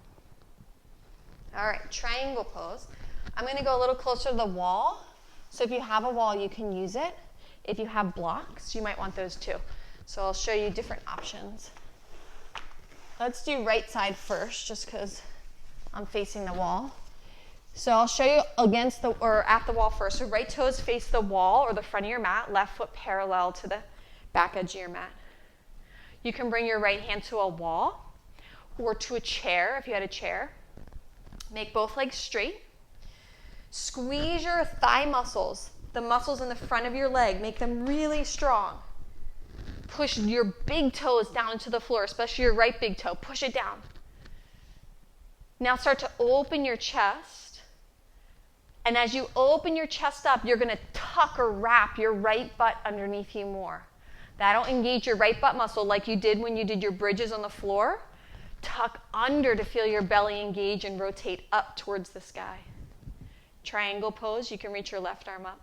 All right, triangle pose. I'm going to go a little closer to the wall. So if you have a wall, you can use it. If you have blocks, you might want those too. So I'll show you different options. Let's do right side first, just because I'm facing the wall. So I'll show you against the, or at the wall first. So right toes face the wall or the front of your mat, left foot parallel to the back edge of your mat. You can bring your right hand to a wall or to a chair if you had a chair. Make both legs straight. Squeeze your thigh muscles, the muscles in the front of your leg. Make them really strong. Push your big toes down into the floor, especially your right big toe. Push it down. Now start to open your chest. And as you open your chest up, you're going to tuck or wrap your right butt underneath you more. That'll engage your right butt muscle like you did when you did your bridges on the floor. Tuck under to feel your belly engage and rotate up towards the sky. Triangle pose, you can reach your left arm up.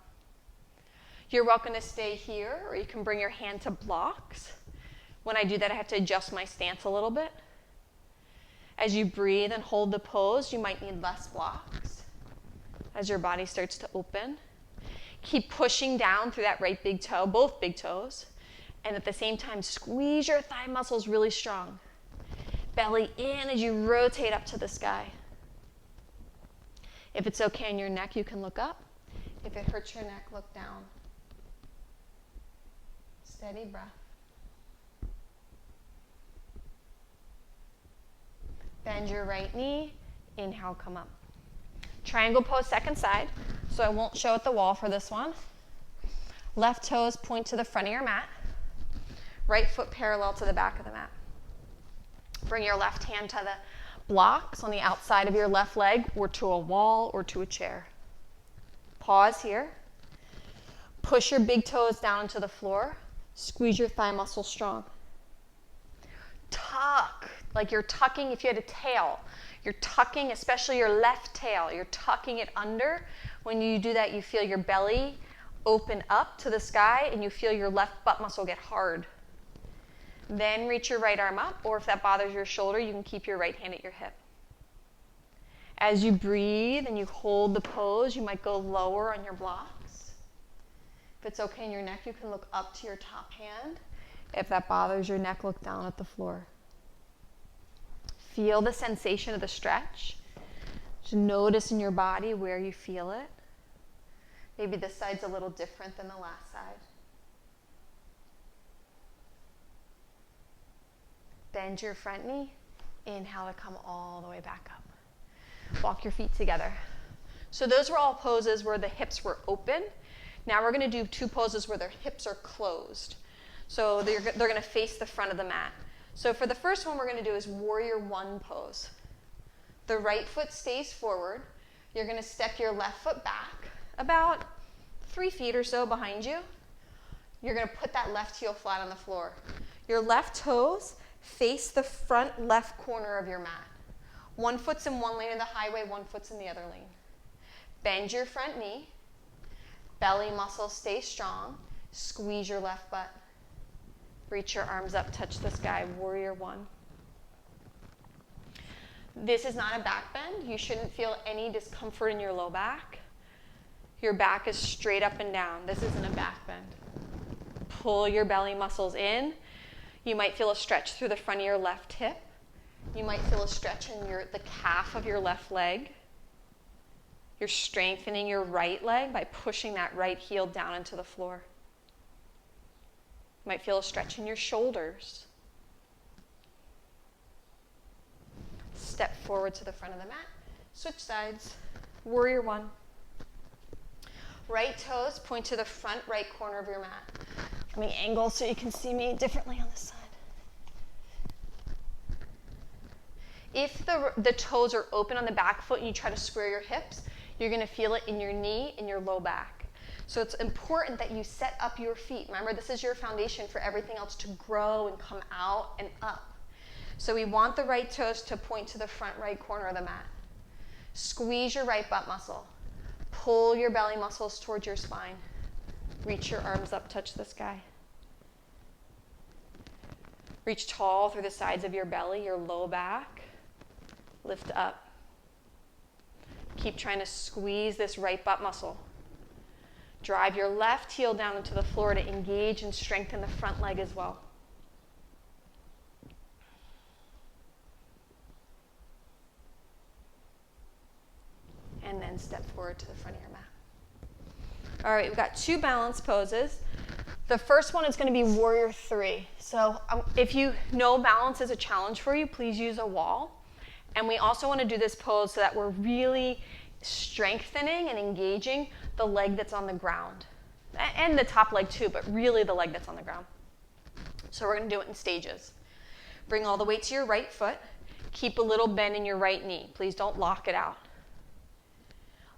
You're welcome to stay here, or you can bring your hand to blocks. When I do that, I have to adjust my stance a little bit. As you breathe and hold the pose, you might need less blocks as your body starts to open. Keep pushing down through that right big toe, both big toes, and at the same time, squeeze your thigh muscles really strong. Belly in as you rotate up to the sky. If it's okay on your neck, you can look up. If it hurts your neck, look down. Steady breath. Bend your right knee. Inhale, come up. Triangle pose, second side. So I won't show at the wall for this one. Left toes point to the front of your mat. Right foot parallel to the back of the mat. Bring your left hand to the blocks on the outside of your left leg, or to a wall, or to a chair. Pause here. Push your big toes down into the floor. Squeeze your thigh muscles strong. Tuck, like you're tucking if you had a tail. You're tucking, especially your left tail. You're tucking it under. When you do that, you feel your belly open up to the sky, and you feel your left butt muscle get hard. Then reach your right arm up, or if that bothers your shoulder, you can keep your right hand at your hip. As you breathe and you hold the pose, you might go lower on your blocks. If it's okay in your neck, you can look up to your top hand. If that bothers your neck, look down at the floor. Feel the sensation of the stretch. Just notice in your body where you feel it. Maybe this side's a little different than the last side. Bend your front knee. Inhale to come all the way back up. Walk your feet together. So those were all poses where the hips were open. Now we're going to do two poses where their hips are closed. So they're going to face the front of the mat. So for the first one we're going to do is warrior one pose. The right foot stays forward. You're going to step your left foot back about 3 feet or so behind you. You're going to put that left heel flat on the floor. Your left toes face the front left corner of your mat. One foot's in one lane of the highway, one foot's in the other lane. Bend your front knee. Belly muscles stay strong. Squeeze your left butt. Reach your arms up, touch the sky. Warrior one. This is not a back bend. You shouldn't feel any discomfort in your low back. Your back is straight up and down. This isn't a back bend. Pull your belly muscles in. You might feel a stretch through the front of your left hip. You might feel a stretch in the calf of your left leg. You're strengthening your right leg by pushing that right heel down into the floor. You might feel a stretch in your shoulders. Step forward to the front of the mat. Switch sides. Warrior one. Right toes point to the front right corner of your mat. Let me angle so you can see me differently on this side. If the toes are open on the back foot and you try to square your hips, you're going to feel it in your knee and your low back. So it's important that you set up your feet. Remember, this is your foundation for everything else to grow and come out and up. So we want the right toes to point to the front right corner of the mat. Squeeze your right butt muscle. Pull your belly muscles towards your spine. Reach your arms up, touch the sky. Reach tall through the sides of your belly, your low back. Lift up. Keep trying to squeeze this right butt muscle. Drive your left heel down into the floor to engage and strengthen the front leg as well. And then step forward to the front of your mat. All right, we've got 2 balance poses. The first one is going to be warrior 3. So if you know balance is a challenge for you, please use a wall. And we also want to do this pose so that we're really strengthening and engaging the leg that's on the ground. And the top leg too, but really the leg that's on the ground. So we're going to do it in stages. Bring all the weight to your right foot. Keep a little bend in your right knee. Please don't lock it out.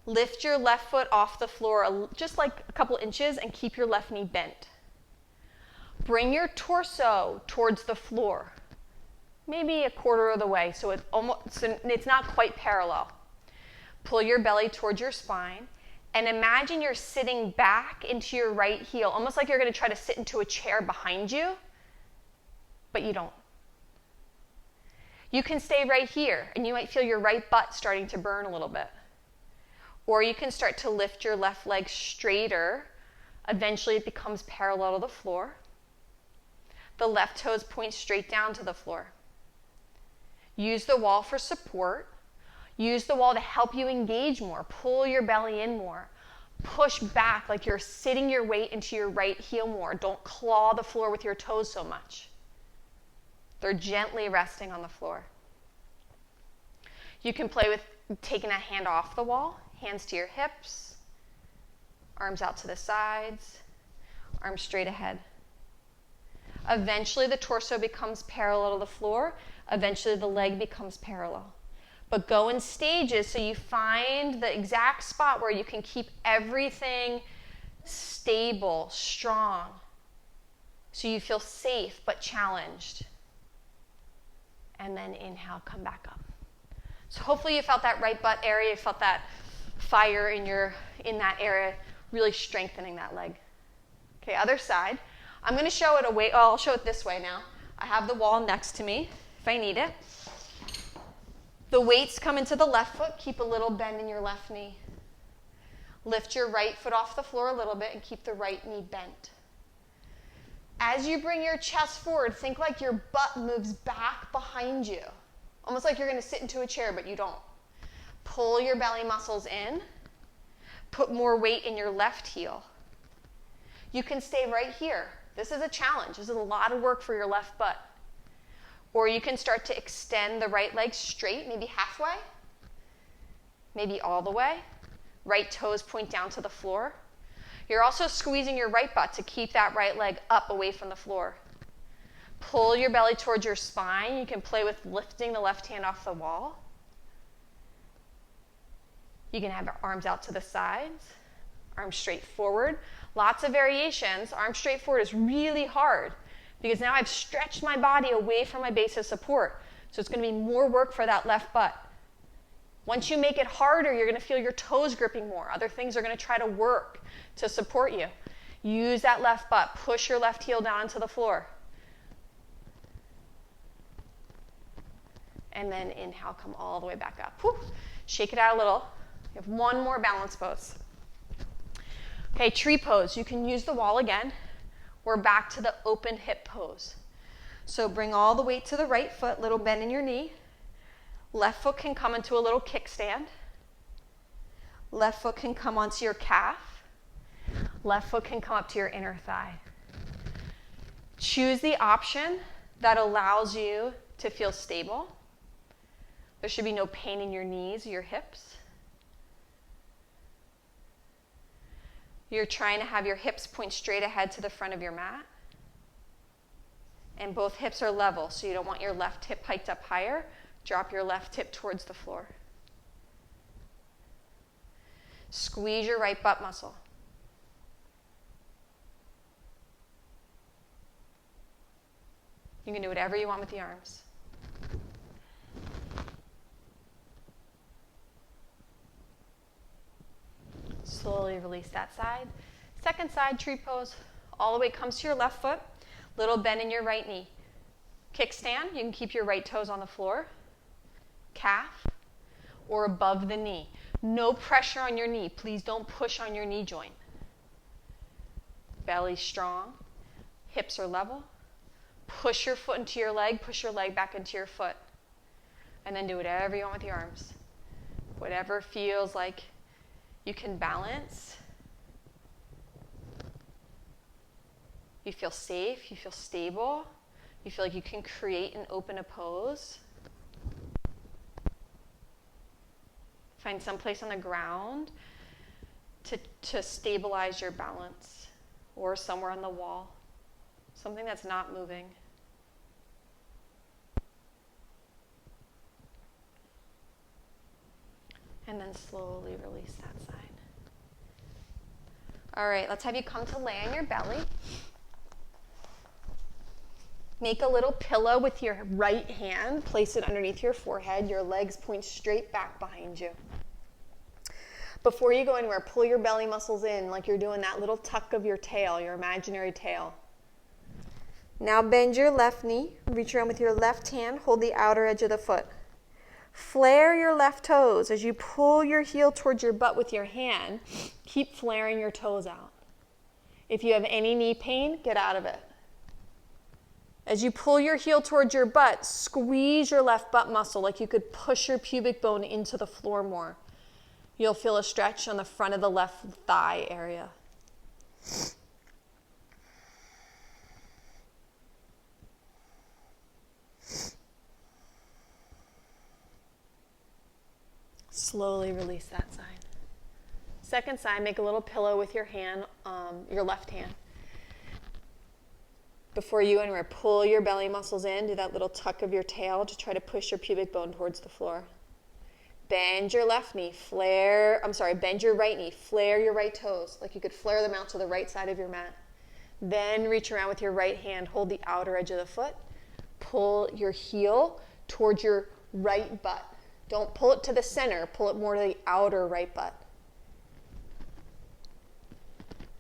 Lift your left foot off the floor just like a couple inches and keep your left knee bent. Bring your torso towards the floor, maybe a quarter of the way, so it's not quite parallel. Pull your belly towards your spine and imagine you're sitting back into your right heel, almost like you're going to try to sit into a chair behind you, but you don't. You can stay right here and you might feel your right butt starting to burn a little bit. Or you can start to lift your left leg straighter. Eventually it becomes parallel to the floor. The left toes point straight down to the floor. Use the wall for support. Use the wall to help you engage more. Pull your belly in more. Push back like you're sitting your weight into your right heel more. Don't claw the floor with your toes so much. They're gently resting on the floor. You can play with taking a hand off the wall. Hands to your hips, arms out to the sides, arms straight ahead. Eventually the torso becomes parallel to the floor. Eventually the leg becomes parallel. But go in stages so you find the exact spot where you can keep everything stable, strong, so you feel safe but challenged. And then inhale, come back up. So hopefully you felt that right butt area, you felt that fire in that area, really strengthening that leg. Okay, other side. I'm going to show it I'll show it this way now. I have the wall next to me if I need it. The weights come into the left foot. Keep a little bend in your left knee. Lift your right foot off the floor a little bit and keep the right knee bent. As you bring your chest forward, think like your butt moves back behind you. Almost like you're going to sit into a chair, but you don't. Pull your belly muscles in. Put more weight in your left heel. You can stay right here. This is a challenge. This is a lot of work for your left butt. Or you can start to extend the right leg straight, maybe halfway, maybe all the way. Right toes point down to the floor. You're also squeezing your right butt to keep that right leg up away from the floor. Pull your belly towards your spine. You can play with lifting the left hand off the wall. You can have your arms out to the sides, arms straight forward. Lots of variations. Arms straight forward is really hard because now I've stretched my body away from my base of support. So it's going to be more work for that left butt. Once you make it harder, you're going to feel your toes gripping more. Other things are going to try to work to support you. Use that left butt. Push your left heel down to the floor. And then inhale, come all the way back up. Whew. Shake it out a little. You have one more balance pose. Okay, tree pose. You can use the wall again. We're back to the open hip pose. So bring all the weight to the right foot, little bend in your knee. Left foot can come into a little kickstand. Left foot can come onto your calf. Left foot can come up to your inner thigh. Choose the option that allows you to feel stable. There should be no pain in your knees or your hips. You're trying to have your hips point straight ahead to the front of your mat. And both hips are level, so you don't want your left hip hiked up higher. Drop your left hip towards the floor. Squeeze your right butt muscle. You can do whatever you want with the arms. Slowly release that side. Second side, tree pose. All the way comes to your left foot. Little bend in your right knee. Kickstand, you can keep your right toes on the floor. Calf or above the knee. No pressure on your knee. Please don't push on your knee joint. Belly strong. Hips are level. Push your foot into your leg. Push your leg back into your foot. And then do whatever you want with your arms. Whatever feels like you can balance. You feel safe. You feel stable. You feel like you can create and open a pose. Find some place on the ground to stabilize your balance, or somewhere on the wall, something that's not moving. And then slowly release that side. All right, let's have you come to lay on your belly. Make a little pillow with your right hand. Place it underneath your forehead. Your legs point straight back behind you. Before you go anywhere, pull your belly muscles in like you're doing that little tuck of your tail, your imaginary tail. Now bend your left knee. Reach around with your left hand. Hold the outer edge of the foot. Flare your left toes. As you pull your heel towards your butt with your hand, keep flaring your toes out. If you have any knee pain, get out of it. As you pull your heel towards your butt, squeeze your left butt muscle like you could push your pubic bone into the floor more. You'll feel a stretch on the front of the left thigh area. Slowly release that side. Second side, make a little pillow with your hand, your left hand. Before you anywhere, pull your belly muscles in, do that little tuck of your tail to try to push your pubic bone towards the floor. Bend your left knee, bend your right knee, flare your right toes, like you could flare them out to the right side of your mat. Then reach around with your right hand, hold the outer edge of the foot, pull your heel towards your right butt. Don't pull it to the center, pull it more to the outer right butt.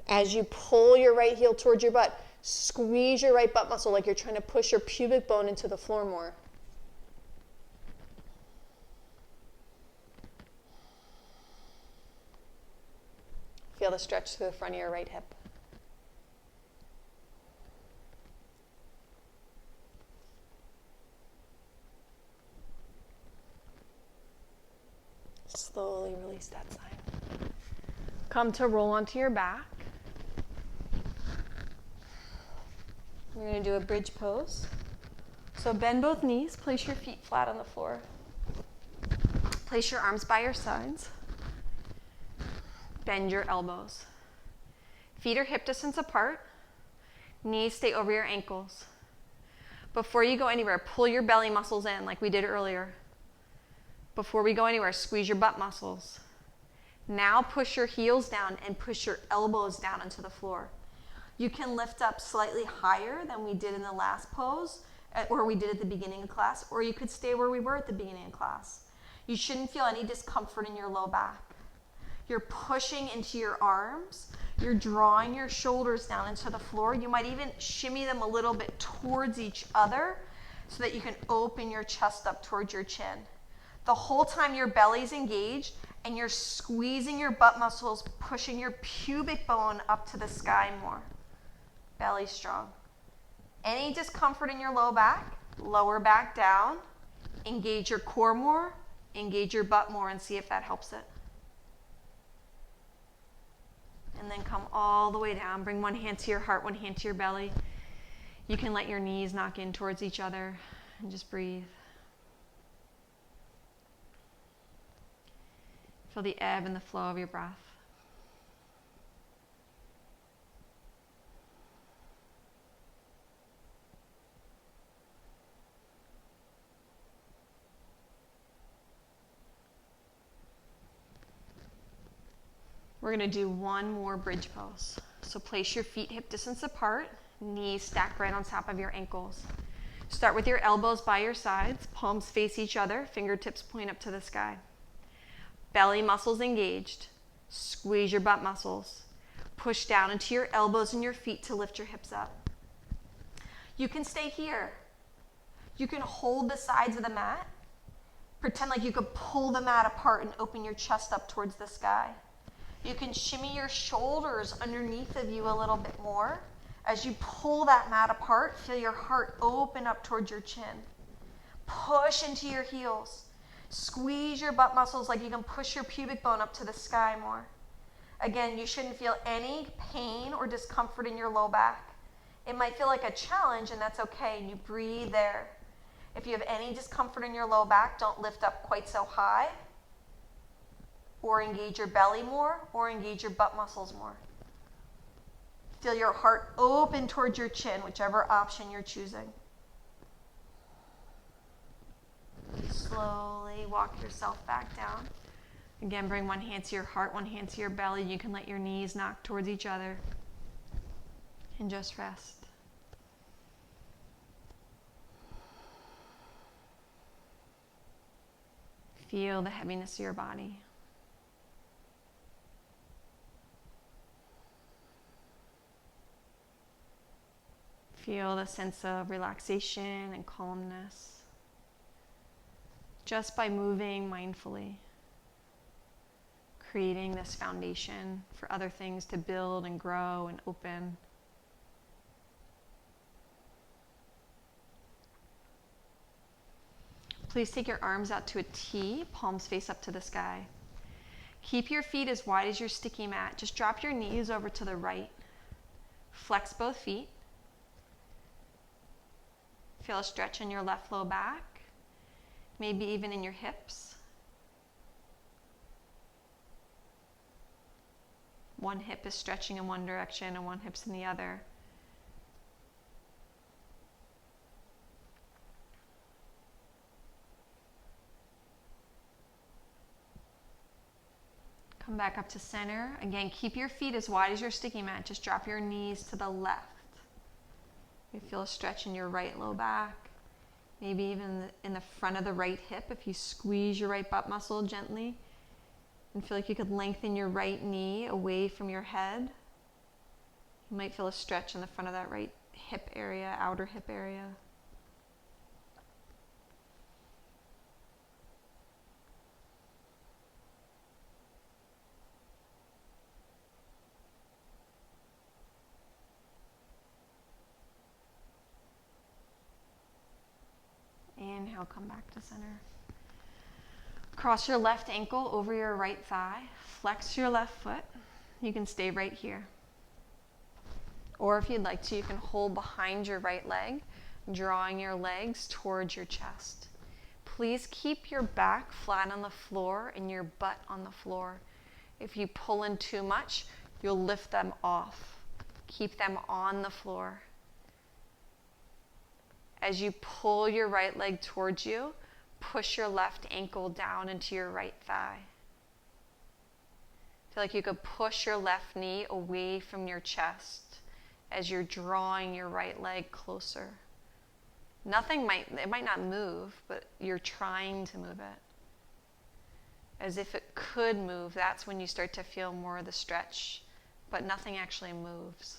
As you pull your right heel towards your butt, squeeze your right butt muscle like you're trying to push your pubic bone into the floor more. Feel the stretch through the front of your right hip. Slowly release that side. Come to roll onto your back. We're going to do a bridge pose. So bend both knees, place your feet flat on the floor. Place your arms by your sides. Bend your elbows. Feet are hip distance apart. Knees stay over your ankles. Before you go anywhere, pull your belly muscles in like we did earlier. Before we go anywhere, squeeze your butt muscles. Now push your heels down and push your elbows down into the floor. You can lift up slightly higher than we did in the last pose, or we did at the beginning of class, or you could stay where we were at the beginning of class. You shouldn't feel any discomfort in your low back. You're pushing into your arms. You're drawing your shoulders down into the floor. You might even shimmy them a little bit towards each other so that you can open your chest up towards your chin. The whole time your belly's engaged and you're squeezing your butt muscles, pushing your pubic bone up to the sky more. Belly strong. Any discomfort in your low back, lower back down. Engage your core more, engage your butt more, and see if that helps it. And then come all the way down. Bring one hand to your heart, one hand to your belly. You can let your knees knock in towards each other and just breathe. Feel the ebb and the flow of your breath. We're going to do one more bridge pose. So place your feet hip distance apart, knees stacked right on top of your ankles. Start with your elbows by your sides, palms face each other, fingertips point up to the sky. Belly muscles engaged. Squeeze your butt muscles. Push down into your elbows and your feet to lift your hips up. You can stay here. You can hold the sides of the mat. Pretend like you could pull the mat apart and open your chest up towards the sky. You can shimmy your shoulders underneath of you a little bit more. As you pull that mat apart, feel your heart open up towards your chin. Push into your heels. Squeeze your butt muscles like you can push your pubic bone up to the sky more. Again, you shouldn't feel any pain or discomfort in your low back. It might feel like a challenge, and that's okay, and you breathe there. If you have any discomfort in your low back, don't lift up quite so high, or engage your belly more, or engage your butt muscles more. Feel your heart open towards your chin, whichever option you're choosing. Slowly walk yourself back down. Again, bring one hand to your heart, one hand to your belly. You can let your knees knock towards each other. And just rest. Feel the heaviness of your body. Feel the sense of relaxation and calmness just by moving mindfully, creating this foundation for other things to build and grow and open. Please take your arms out to a T, palms face up to the sky. Keep your feet as wide as your sticky mat. Just drop your knees over to the right. Flex both feet. Feel a stretch in your left low back, maybe even in your hips. One hip is stretching in one direction and one hip's in the other. Come back up to center. Again, keep your feet as wide as your sticky mat. Just drop your knees to the left. You feel a stretch in your right low back. Maybe even in the front of the right hip if you squeeze your right butt muscle gently. And feel like you could lengthen your right knee away from your head. You might feel a stretch in the front of that right hip area, outer hip area. Inhale, come back to center. Cross your left ankle over your right thigh. Flex your left foot. You can stay right here. Or if you'd like to, you can hold behind your right leg, drawing your legs towards your chest. Please keep your back flat on the floor and your butt on the floor. If you pull in too much, you'll lift them off. Keep them on the floor. As you pull your right leg towards you, push your left ankle down into your right thigh. Feel like you could push your left knee away from your chest as you're drawing your right leg closer. It might not move, but you're trying to move it. As if it could move, that's when you start to feel more of the stretch, but nothing actually moves.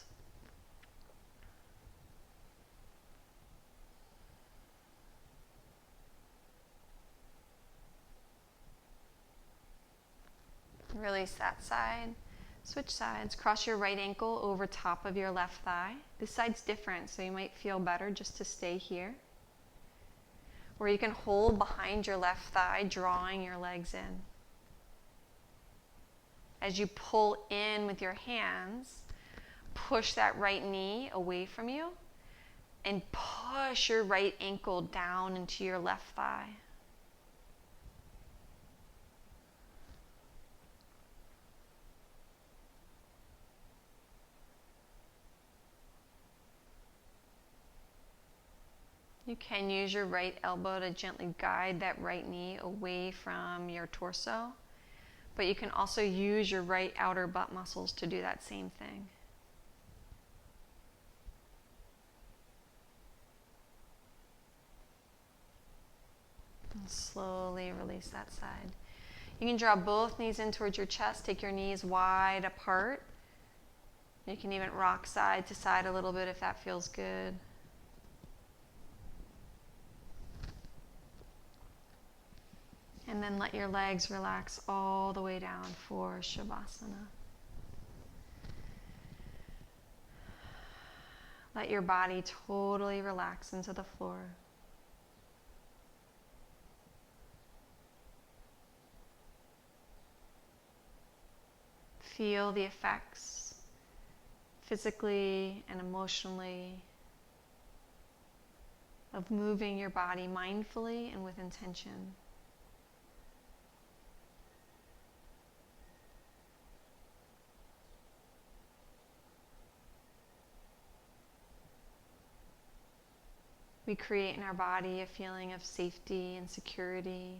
Release that side. Switch sides. Cross your right ankle over top of your left thigh. This side's different, so you might feel better just to stay here. Or you can hold behind your left thigh, drawing your legs in. As you pull in with your hands, push that right knee away from you and push your right ankle down into your left thigh. You can use your right elbow to gently guide that right knee away from your torso, but you can also use your right outer butt muscles to do that same thing. And slowly release that side. You can draw both knees in towards your chest. Take your knees wide apart. You can even rock side to side a little bit if that feels good. And then let your legs relax all the way down for Shavasana. Let your body totally relax into the floor. Feel the effects physically and emotionally of moving your body mindfully and with intention. We create in our body a feeling of safety and security.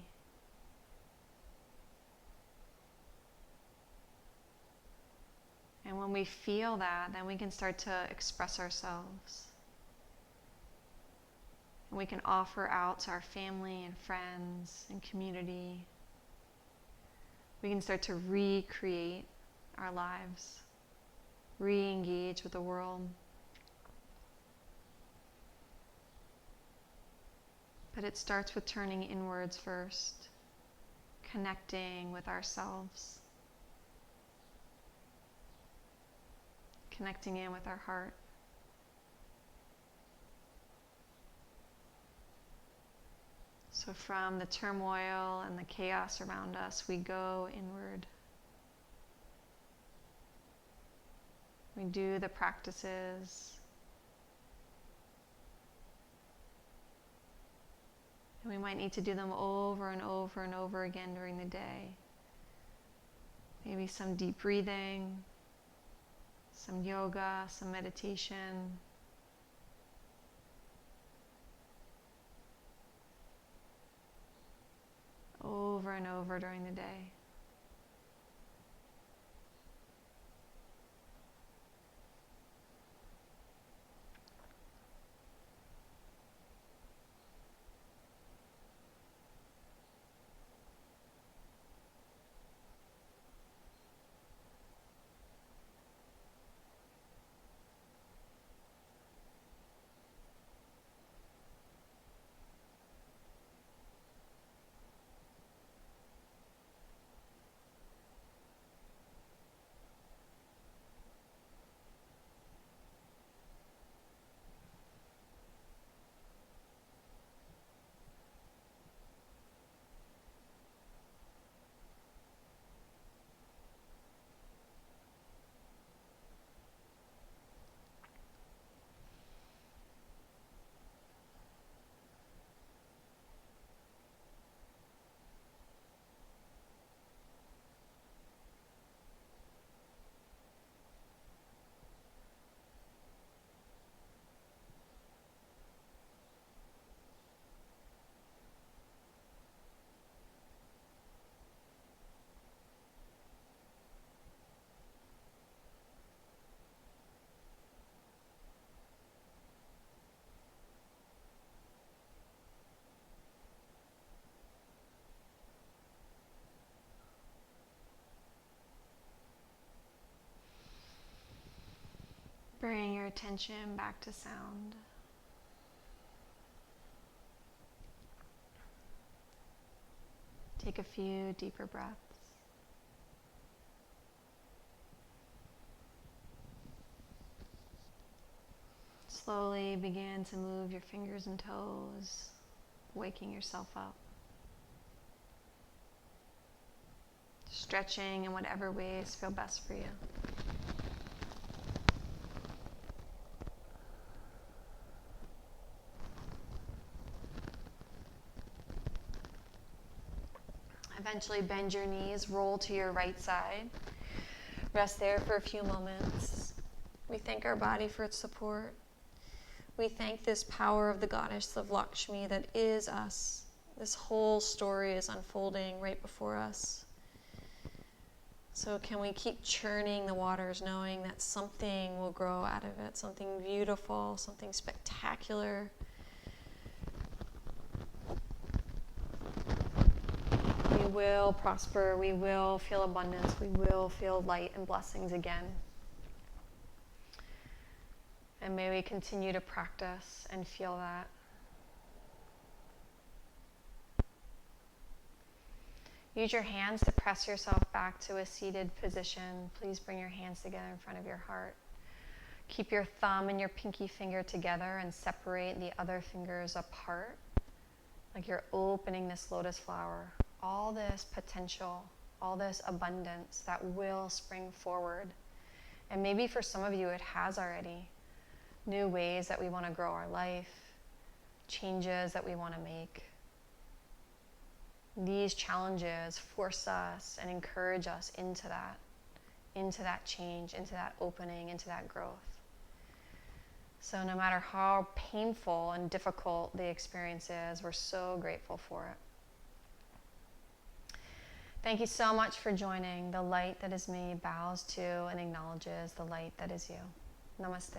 And when we feel that, then we can start to express ourselves. And we can offer out to our family and friends and community. We can start to recreate our lives, re-engage with the world. But it starts with turning inwards first, connecting with ourselves, connecting in with our heart. So from the turmoil and the chaos around us, we go inward. We do the practices. And we might need to do them over and over and over again during the day. Maybe some deep breathing, some yoga, some meditation. Over and over during the day. Bring your attention back to sound. Take a few deeper breaths. Slowly begin to move your fingers and toes, waking yourself up. Stretching in whatever ways feel best for you. Eventually bend your knees, roll to your right side. Rest there for a few moments. We thank our body for its support. We thank this power of the goddess of Lakshmi that is us. This whole story is unfolding right before us. So can we keep churning the waters, knowing that something will grow out of it, something beautiful, something spectacular. We will prosper, we will feel abundance, we will feel light and blessings again. And may we continue to practice and feel that. Use your hands to press yourself back to a seated position. Please bring your hands together in front of your heart. Keep your thumb and your pinky finger together and separate the other fingers apart, like you're opening this lotus flower. All this potential, all this abundance that will spring forward. And maybe for some of you it has already. New ways that we want to grow our life, changes that we want to make. These challenges force us and encourage us into that change, into that opening, into that growth. So no matter how painful and difficult the experience is, we're so grateful for it. Thank you so much for joining. The light that is me bows to and acknowledges the light that is you. Namaste.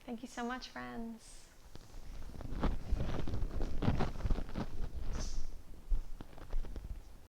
Thank you so much, friends.